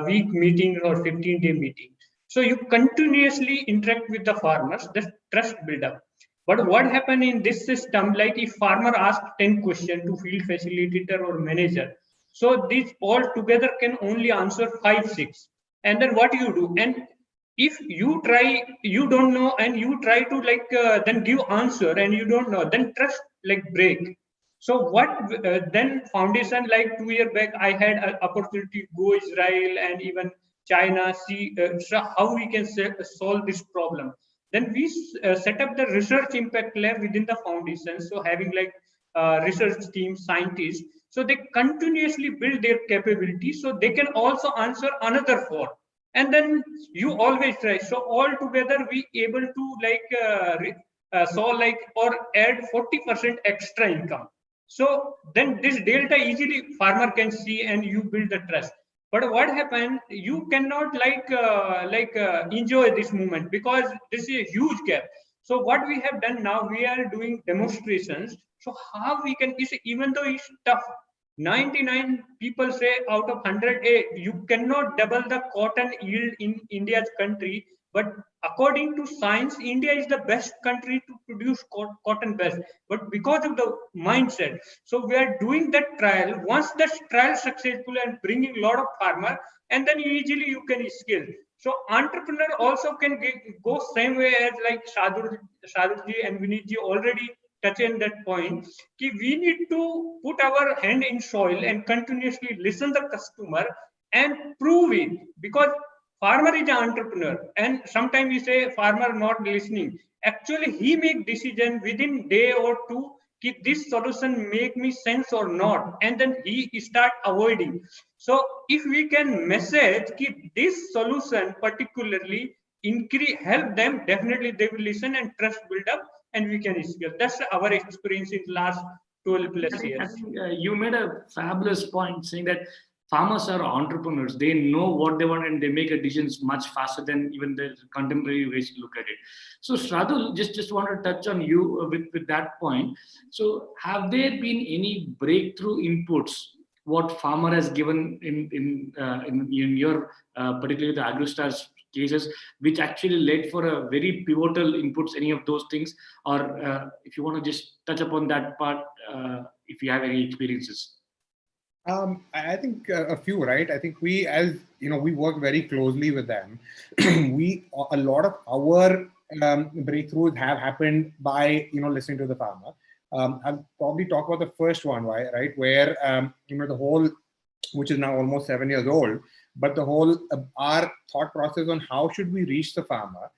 week meeting or 15-day meeting. So you continuously interact with the farmers, the trust build up. But what happened in this system, like if farmer asks 10 questions to field facilitator or manager, so these all together can only answer 5-6. And then what you do? And if you try, you don't know, and you try to then give answer and you don't know, then trust break. So what then foundation, 2 years back, I had an opportunity to go Israel and even China, see how we can solve this problem. Then we set up the research impact lab within the foundation. So having research team, scientists, so they continuously build their capability so they can also answer another 4. And then you always try. So all together we able to solve or add 40% extra income. So then this delta easily farmer can see and you build the trust. But what happened, you cannot enjoy this moment because this is a huge gap. So what we have done now, we are doing demonstrations. So how we can, even though it's tough, 99 people say out of 100, you cannot double the cotton yield in India's country. But according to science, India is the best country to produce cotton best. But because of the mindset, so we are doing that trial. Once that trial is successful and bringing a lot of farmer, and then easily you can scale. So entrepreneur also can go same way as Shadurji and Vinitji already touch on that point. We need to put our hand in soil and continuously listen the customer and prove it, because farmer is an entrepreneur, and sometimes we say farmer not listening. Actually, he make decision within day or two. This solution make me sense or not, and then he start avoiding. So if we can message this solution particularly help them, definitely they will listen and trust build up, and we can scale. That's our experience in the last 12 plus years. I think you made a fabulous point saying that farmers are entrepreneurs. They know what they want and they make decisions much faster than even the contemporary ways to look at it. So Shradul, just want to touch on you with that point. So have there been any breakthrough inputs what farmer has given in your particularly the AgriStar's cases, which actually led for a very pivotal inputs, any of those things? Or if you want to just touch upon that part, if you have any experiences. I think a few, right? I think we, as you know, we work very closely with them. A lot of our breakthroughs have happened by listening to the farmer. I'll probably talk about the first one, right? Where the whole, which is now almost 7 years old, but the whole our thought process on how should we reach the farmer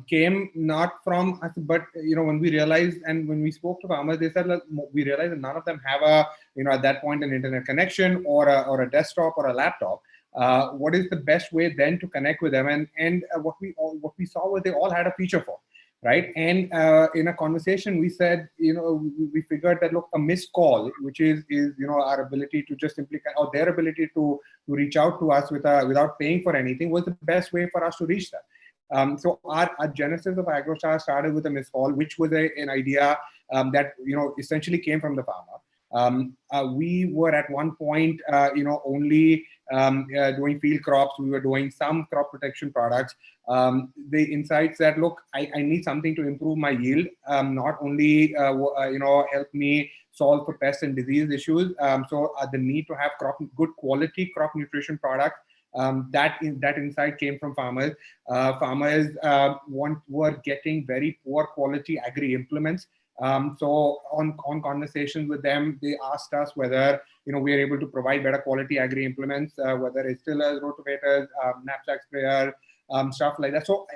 came not from us, but when we realized and when we spoke to farmers, they said we realized that none of them have a at that point an internet connection or a desktop or a laptop. What is the best way then to connect with them? And what we saw was they all had a feature phone, right? And in a conversation, we said, we figured that, look, a missed call, which is our ability to just simply, or their ability to reach out to us without paying for anything, was the best way for us to reach that. So our genesis of AgroStar started with a missed call, which was an idea that essentially came from the farmer. We were at one point, only doing field crops. We were doing some crop protection products. The insights that, look, I need something to improve my yield, not only help me solve for pest and disease issues. So the need to have good quality crop nutrition products. That insight came from farmers. Farmers were getting very poor quality agri implements. So on conversations with them, they asked us whether we are able to provide better quality agri implements, whether it's tillers, rotovators, knapsack sprayer, stuff like that. So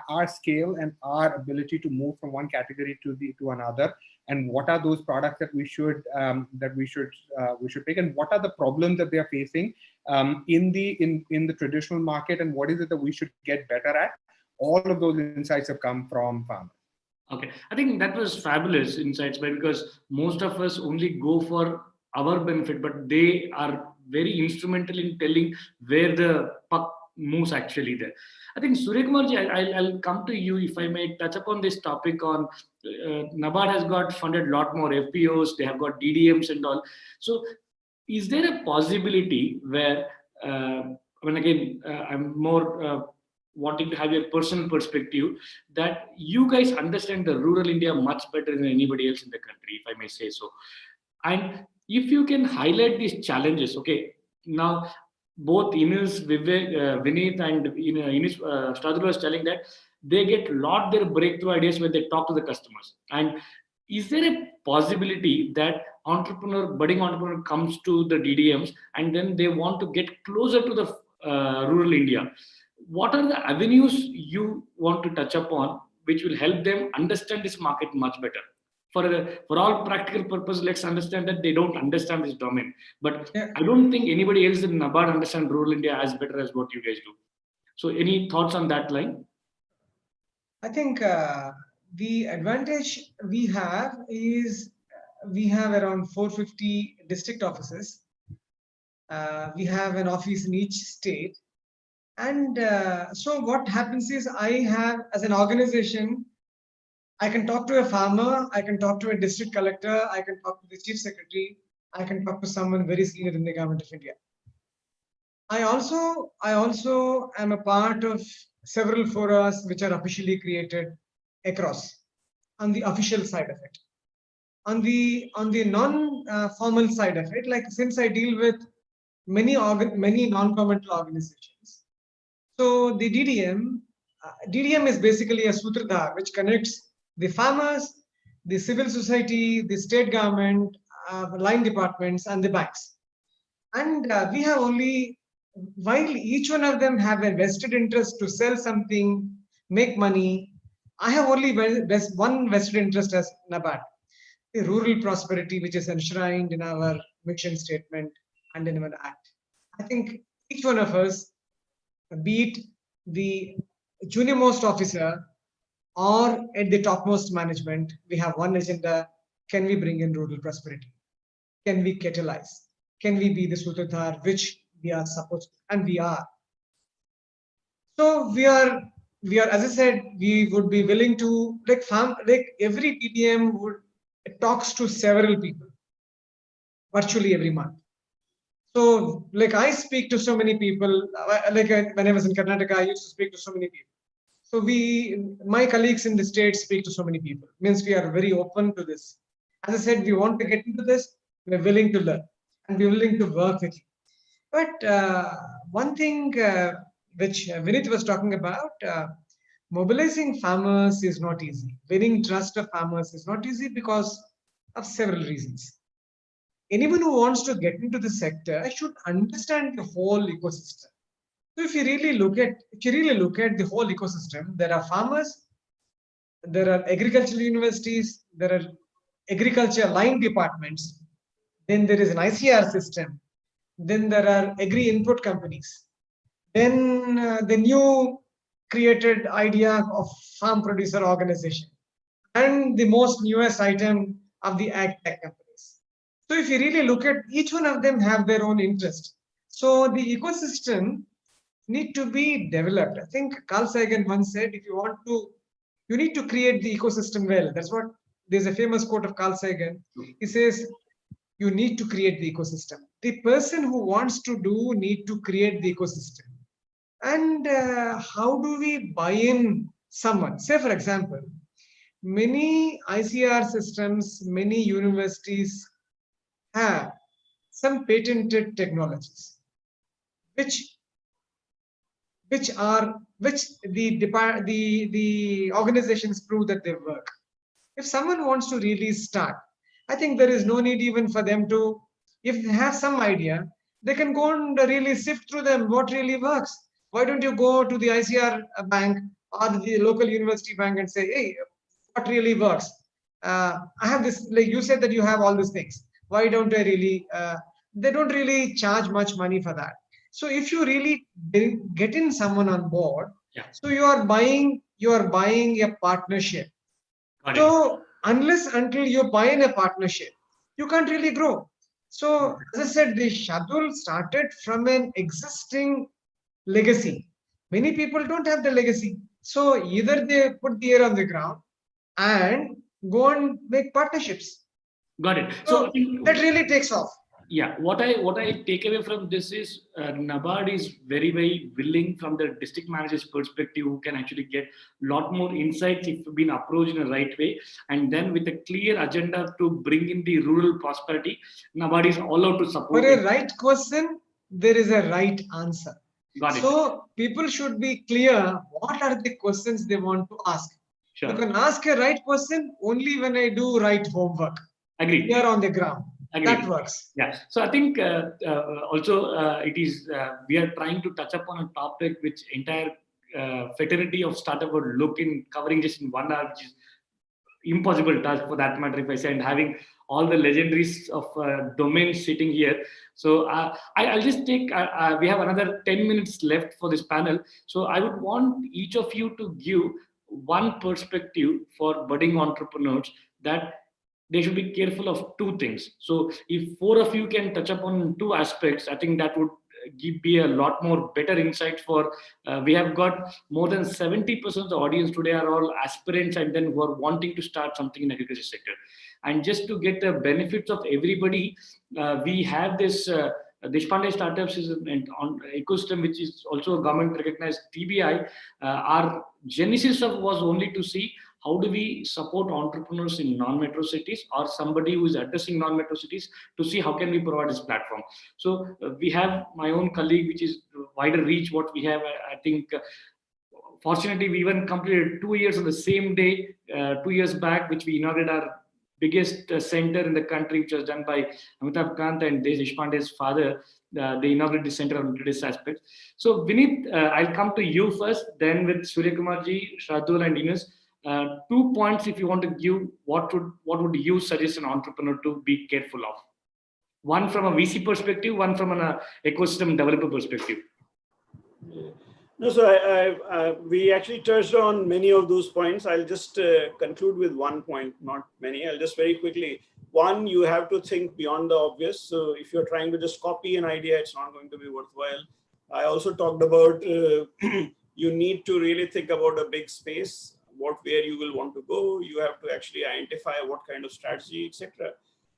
our scale and our ability to move from one category to another, and what are those products that we should pick, and what are the problems that they are facing in the traditional market, and what is it that we should get better at. All of those insights have come from farmers. Okay, I think that was fabulous insights, because most of us only go for our benefit, but they are very instrumental in telling where the puck moves actually there. I think Suryakumarji, I'll come to you if I may touch upon this topic on NABARD has got funded a lot more FPOs, they have got DDMs and all. So is there a possibility where, I'm more wanting to have your personal perspective, that you guys understand the rural India much better than anybody else in the country, if I may say so. And if you can highlight these challenges, okay, now both Ines, Vivek, Vineet and Ines, Stradul was telling that they get their breakthrough ideas when they talk to the customers. And is there a possibility that budding entrepreneur comes to the DDMs and then they want to get closer to the rural India? What are the avenues you want to touch upon which will help them understand this market much better? For all practical purpose, let's understand that they don't understand this domain. But yeah, I don't think anybody else in NABARD understands rural India as better as what you guys do. So any thoughts on that line? I think the advantage we have is we have around 450 district offices. We have an office in each state. And so what happens is, I have, as an organization, I can talk to a farmer, I can talk to a district collector, I can talk to the chief secretary, I can talk to someone very senior in the government of India. I also am a part of several forums which are officially created across, on the official side of it. On the non-formal side of it, like, since I deal with many non-governmental organizations, so the DDM is basically a sutradhar which connects the farmers, the civil society, the state government, line departments, and the banks. And we have only, while each one of them have a vested interest to sell something, make money, I have only one vested interest as NABARD, the rural prosperity, which is enshrined in our mission statement and in our act. I think each one of us, be it the junior most officer or at the topmost management, we have one agenda: can we bring in rural prosperity? Can we catalyze? Can we be the sutradhar which we are supposed to? And we are. So we are, as I said, we would be willing to, like every DDM talks to several people virtually every month. So, like, I speak to so many people. Like, when I was in Karnataka, I used to speak to so many people. So my colleagues in the states speak to so many people. Means we are very open to this. As I said, we want to get into this. We're willing to learn, and we're willing to work with you. But one thing which Vineet was talking about, mobilizing farmers is not easy. Winning trust of farmers is not easy because of several reasons. Anyone who wants to get into the sector should understand the whole ecosystem. So if you really look at the whole ecosystem, there are farmers, there are agricultural universities, there are agriculture line departments, then there is an ICR system, then there are agri input companies, then the new created idea of farm producer organization and the most newest item of the ag tech companies. So if you really look at each one of them have their own interest. So the ecosystem need to be developed. I think Carl Sagan once said, if you want to, you need to create the ecosystem well. That's what, there's a famous quote of Carl Sagan. He says, you need to create the ecosystem. The person who wants to do need to create the ecosystem. And how do we buy in someone? Say, for example, many ICR systems, many universities have some patented technologies, which the organizations prove that they work. If someone wants to really start, I think there is no need even for them to, if they have some idea, they can go and really sift through them what really works. Why don't you go to the ICR bank or the local university bank and say, hey, what really works? I have this, like you said that you have all these things. Why don't I really, they don't really charge much money for that. So if you really get in someone on board, so you are buying a partnership. So unless until you buy in a partnership, you can't really grow. So as I said, the Shardul started from an existing legacy. Many people don't have the legacy. So either they put the ear on the ground and go and make partnerships. Got it. So that really takes off. Yeah, what I take away from this is NABARD is very, very willing from the district manager's perspective, who can actually get a lot more insights if been approached in the right way, and then with a clear agenda to bring in the rural prosperity. NABARD is all out to support. For a right question, there is a right answer. Got it. So people should be clear what are the questions they want to ask. Sure. You can ask a right question only when I do right homework. Agreed. Here on the ground. Agreed. That works. Yeah. So I think also it is we are trying to touch upon a topic which entire fraternity of startup would look in covering just in 1 hour, which is impossible task for that matter, if I say, and having all the legendaries of domains sitting here. So I'll just take, we have another 10 minutes left for this panel. So I would want each of you to give one perspective for budding entrepreneurs that they should be careful of two things. So if 4 of you can touch upon 2 aspects, I think that would be a lot more better insight for, we have got more than 70% of the audience today are all aspirants and then who are wanting to start something in agriculture sector. And just to get the benefits of everybody, we have this Deshpande Startups is an ecosystem which is also a government recognized TBI. Our genesis of was only to see how do we support entrepreneurs in non-metro cities or somebody who is addressing non-metro cities to see how can we provide this platform. So we have my own colleague, which is wider reach what we have. I think fortunately we even completed 2 years on the same day, 2 years back, which we inaugurated our biggest center in the country, which was done by Amitabh Kant and Deshpande's father. They inaugurated the center on this aspect. So Vineet, I'll come to you first, then with Surya Kumarji, Shardul and Ines. 2 points if you want to give, what would you suggest an entrepreneur to be careful of? One from a VC perspective, one from an ecosystem developer perspective. No, so we actually touched on many of those points. I'll just conclude with 1 point, not many. I'll just very quickly. One, you have to think beyond the obvious. So if you're trying to just copy an idea, it's not going to be worthwhile. I also talked about you need to really think about a big space, where you will want to go. You have to actually identify what kind of strategy, etc.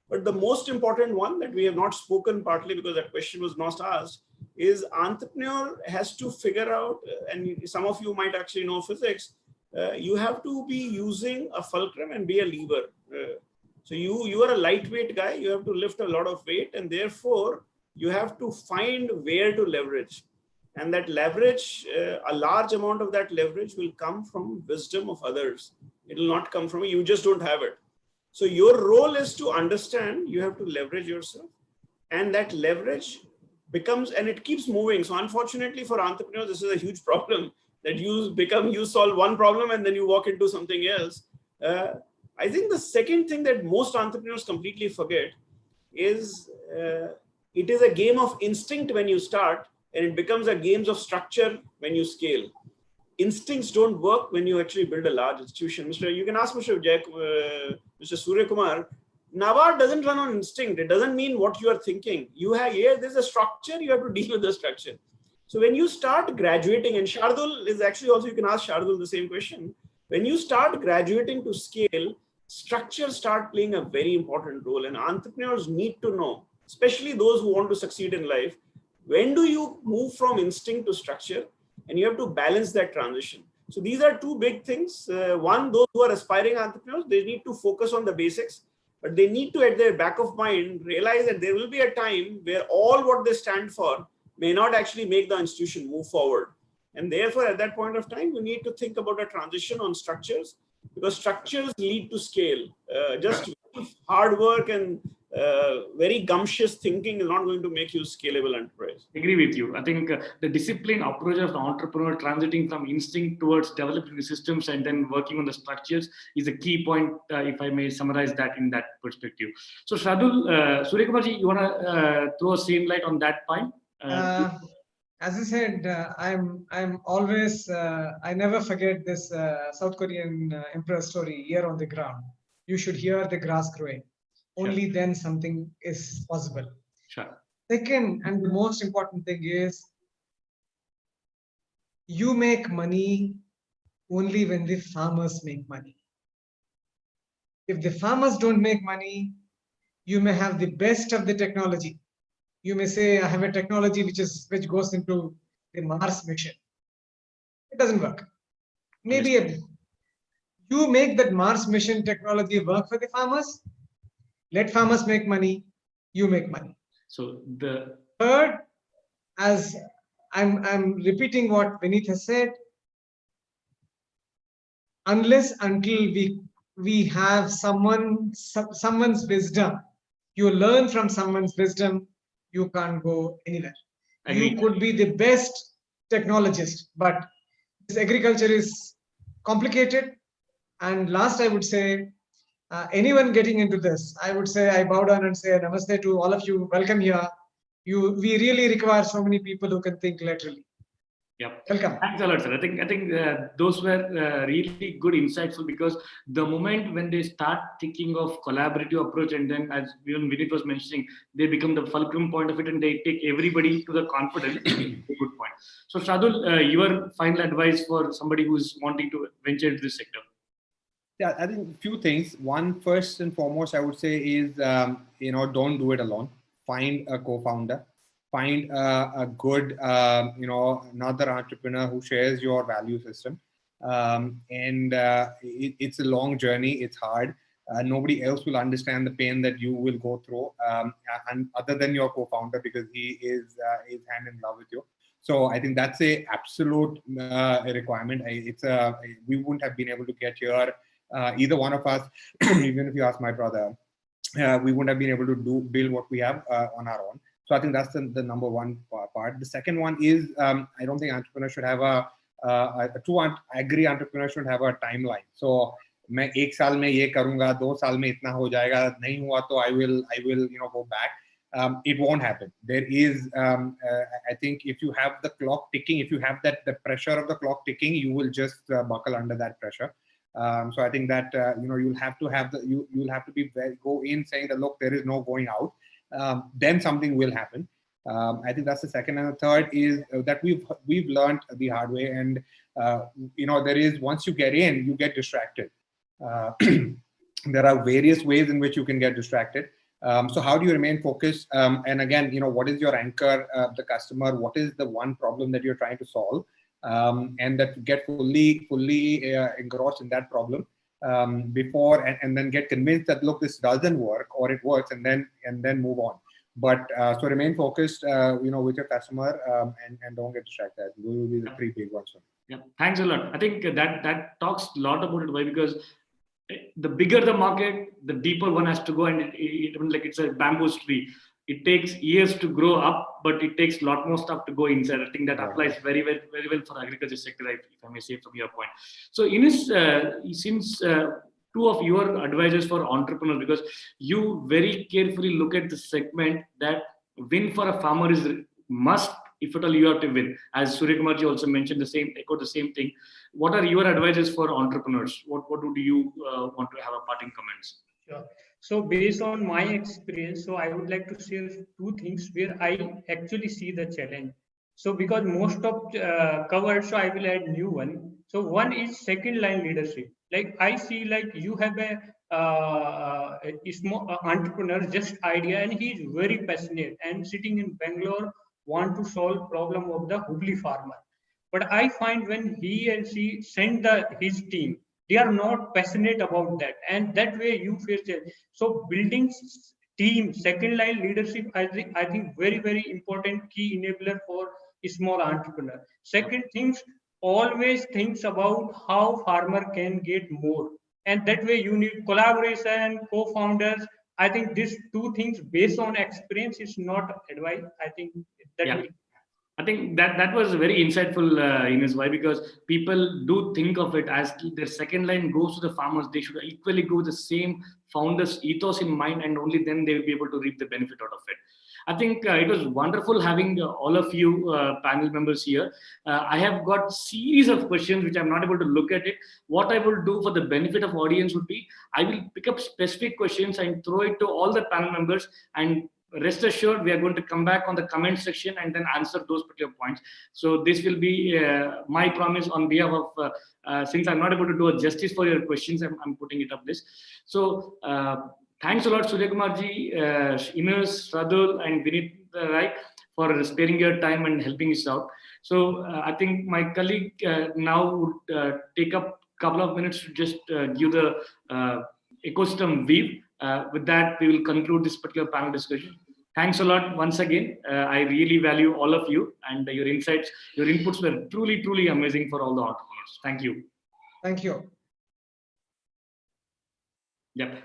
But the most important one that we have not spoken, partly because that question was not asked, is entrepreneur has to figure out, and some of you might actually know physics, you have to be using a fulcrum and be a lever. So you are a lightweight guy, you have to lift a lot of weight, and therefore you have to find where to leverage. And that leverage, a large amount of that leverage will come from wisdom of others. It will not come from you. You just don't have it. So your role is to understand you have to leverage yourself. And that leverage becomes, and it keeps moving. So unfortunately for entrepreneurs, this is a huge problem that you solve one problem and then you walk into something else. I think the second thing that most entrepreneurs completely forget is it is a game of instinct when you start, and it becomes a game of structure when you scale. instincts don't work when you actually build a large institution. You can ask Mr. Mr. Surya Kumar, NABARD doesn't run on instinct. It doesn't mean what you are thinking. There's a structure, you have to deal with the structure. So when you start graduating, and Shardul is actually also, you can ask Shardul the same question. When you start graduating to scale, structures start playing a very important role, and entrepreneurs need to know, especially those who want to succeed in life, when do you move from instinct to structure, and you have to balance that transition. So these are two big things. One, those who are aspiring entrepreneurs, they need to focus on the basics, but they need to, at their back of mind, realize that there will be a time where all what they stand for may not actually make the institution move forward. And therefore, at that point of time, you need to think about a transition on structures, because structures lead to scale. Just hard work and very gumptious thinking is not going to make you scalable enterprise. Agree with you. I think the discipline approach of the entrepreneur transiting from instinct towards developing the systems and then working on the structures is a key point, if I may summarize that in that perspective. So Shardul, Surya Kumarji, you want to throw a same light on that point? As I said, I'm always, I never forget this South Korean emperor story, Ear on the Ground. You should hear the grass growing. Only then something is possible. Sure. Second, and the most important thing is, you make money only when the farmers make money. If the farmers don't make money, you may have the best of the technology. You may say, I have a technology which goes into the Mars mission. It doesn't work. Maybe you make that Mars mission technology work for the farmers. Let farmers make money. You make money. So the third, as I'm repeating what Vineet has said, unless until we have someone's wisdom, you learn from someone's wisdom, you can't go anywhere. You could be the best technologist, but this agriculture is complicated. And last, I would say, anyone getting into this, I would say I bow down and say namaste to all of you. Welcome here. We really require so many people who can think laterally. Yep. Welcome. Thanks a lot, sir. I think those were really good insightful, because the moment when they start thinking of collaborative approach, and then as even Vinit was mentioning, they become the fulcrum point of it, and they take everybody to the confidence. A good point. So Shardul, your final advice for somebody who's wanting to venture into this sector? Yeah, I think a few things. One, first and foremost, I would say is, don't do it alone. Find a co-founder. Find a good, another entrepreneur who shares your value system. It's a long journey. It's hard. Nobody else will understand the pain that you will go through, and other than your co-founder, because he is hand in glove with you. So I think that's a absolute requirement. We wouldn't have been able to get here, either one of us, even if you ask my brother, we wouldn't have been able to build what we have on our own. So I think that's the number one part. The second one is, I don't think entrepreneurs should have a true agri-entrepreneur should have a timeline. So मैं 1 साल में ये करूँगा, 2 साल में इतना हो जाएगा, नहीं हुआ तो I will go back. It won't happen. There is, I think, if you have the clock ticking, if you have the pressure of the clock ticking, you will just buckle under that pressure. So I think that you'll have to go in saying that, look, there is no going out. Then something will happen. I think that's the second. And the third is that we've learned the hard way. And there is, once you get in, you get distracted. There are various ways in which you can get distracted. So how do you remain focused? And again, what is your anchor, the customer? What is the one problem that you're trying to solve? And that get fully engrossed in that problem before, and then get convinced that, look, this doesn't work, or it works, and then move on. But so remain focused, with your customer, and don't get distracted. Those will be the three big ones. Yeah, thanks a lot. I think that talks a lot about it. Why? Because the bigger the market, the deeper one has to go, and it's a bamboo tree. It takes years to grow up, but it takes a lot more stuff to go inside. I think that applies very well for agriculture sector, if I may say from your point. So Ines, since two of your advisors for entrepreneurs, because you very carefully look at the segment that win for a farmer is must if at all you have to win. As Surya Kumarji also mentioned echoed the same thing. What are your advices for entrepreneurs? What would you want to have a parting comments? Sure. So based on my experience, so I would like to share two things where I actually see the challenge. So because most of covered, so I will add new one. So one is second line leadership. Like I see, like you have a small entrepreneur, just idea, and he is very passionate and sitting in Bangalore, want to solve problem of the Hubli farmer. But I find when he and she send his team, they are not passionate about that, and that way you face it. So building team, second line leadership, I think very important key enabler for a small entrepreneur. Second things, always thinks about how farmer can get more, and that way you need collaboration, co-founders. I think these two things based on experience is not advice. I think that Yeah. will. I think that was very insightful, Ines. Why? Because people do think of it as their second line goes to the farmers. They should equally go with the same founders' ethos in mind, and only then they will be able to reap the benefit out of it. I think it was wonderful having all of you panel members here. I have got series of questions which I'm not able to look at it. What I will do for the benefit of audience would be I will pick up specific questions and throw it to all the panel members, and rest assured we are going to come back on the comment section and then answer those particular points. So this will be my promise on behalf of since I'm not able to do a justice for your questions, I'm putting it up this. So thanks a lot, Surya Kumarji, Ines, Radul, and Vinit Rai for sparing your time and helping us out. So I think my colleague now would take up a couple of minutes to just give the ecosystem view. With that, we will conclude this particular panel discussion. Thanks a lot once again. I really value all of you, and your insights, your inputs were truly amazing for all the entrepreneurs. Thank you. Thank you. Yep.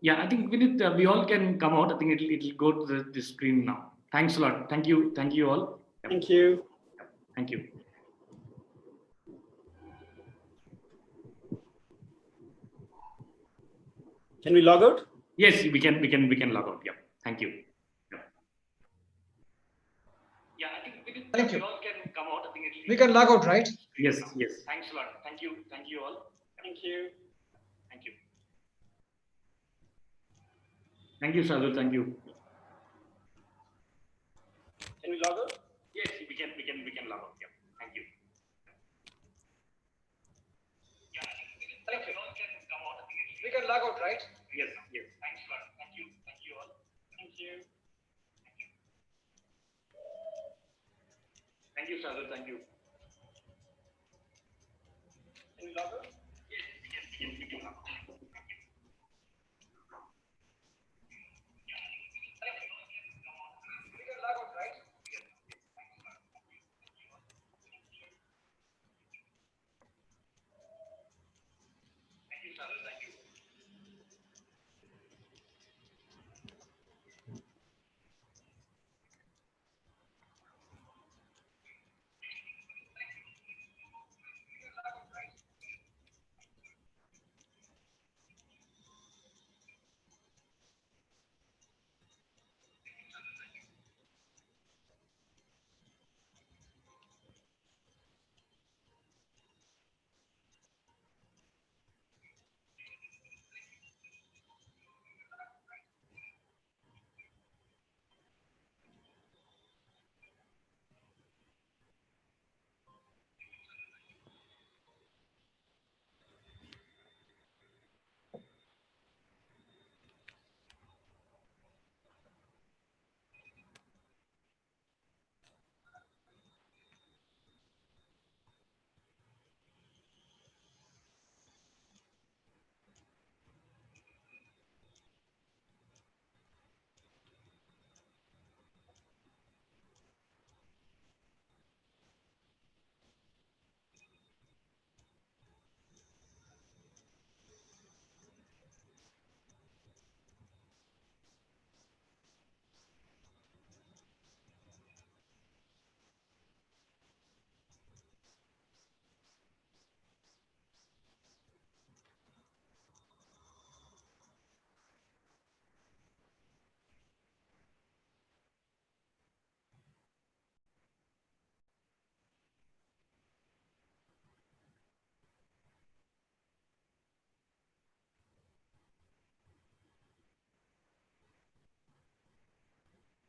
Yeah, I think we all can come out. I think it'll go to the screen now. Thanks a lot. Thank you all. Yep. Thank you. Yep. Thank you. Can we log out? Yes, we can log out. Yeah. Thank you. Yep. Yeah, I think Thank you. we all can come out. I think We can log out, right? Yes. Thanks a lot. Thank you all. Thank you. Thank you. Thank you, Sadhu. Thank you. Can we log out? Yes, we can log out. Yeah. Thank you. Yeah, I think we all can come out. I think We can log out, right? Yes. Thanks a lot. Thank you all. Thank you. Thank you, Sadhu. Thank you.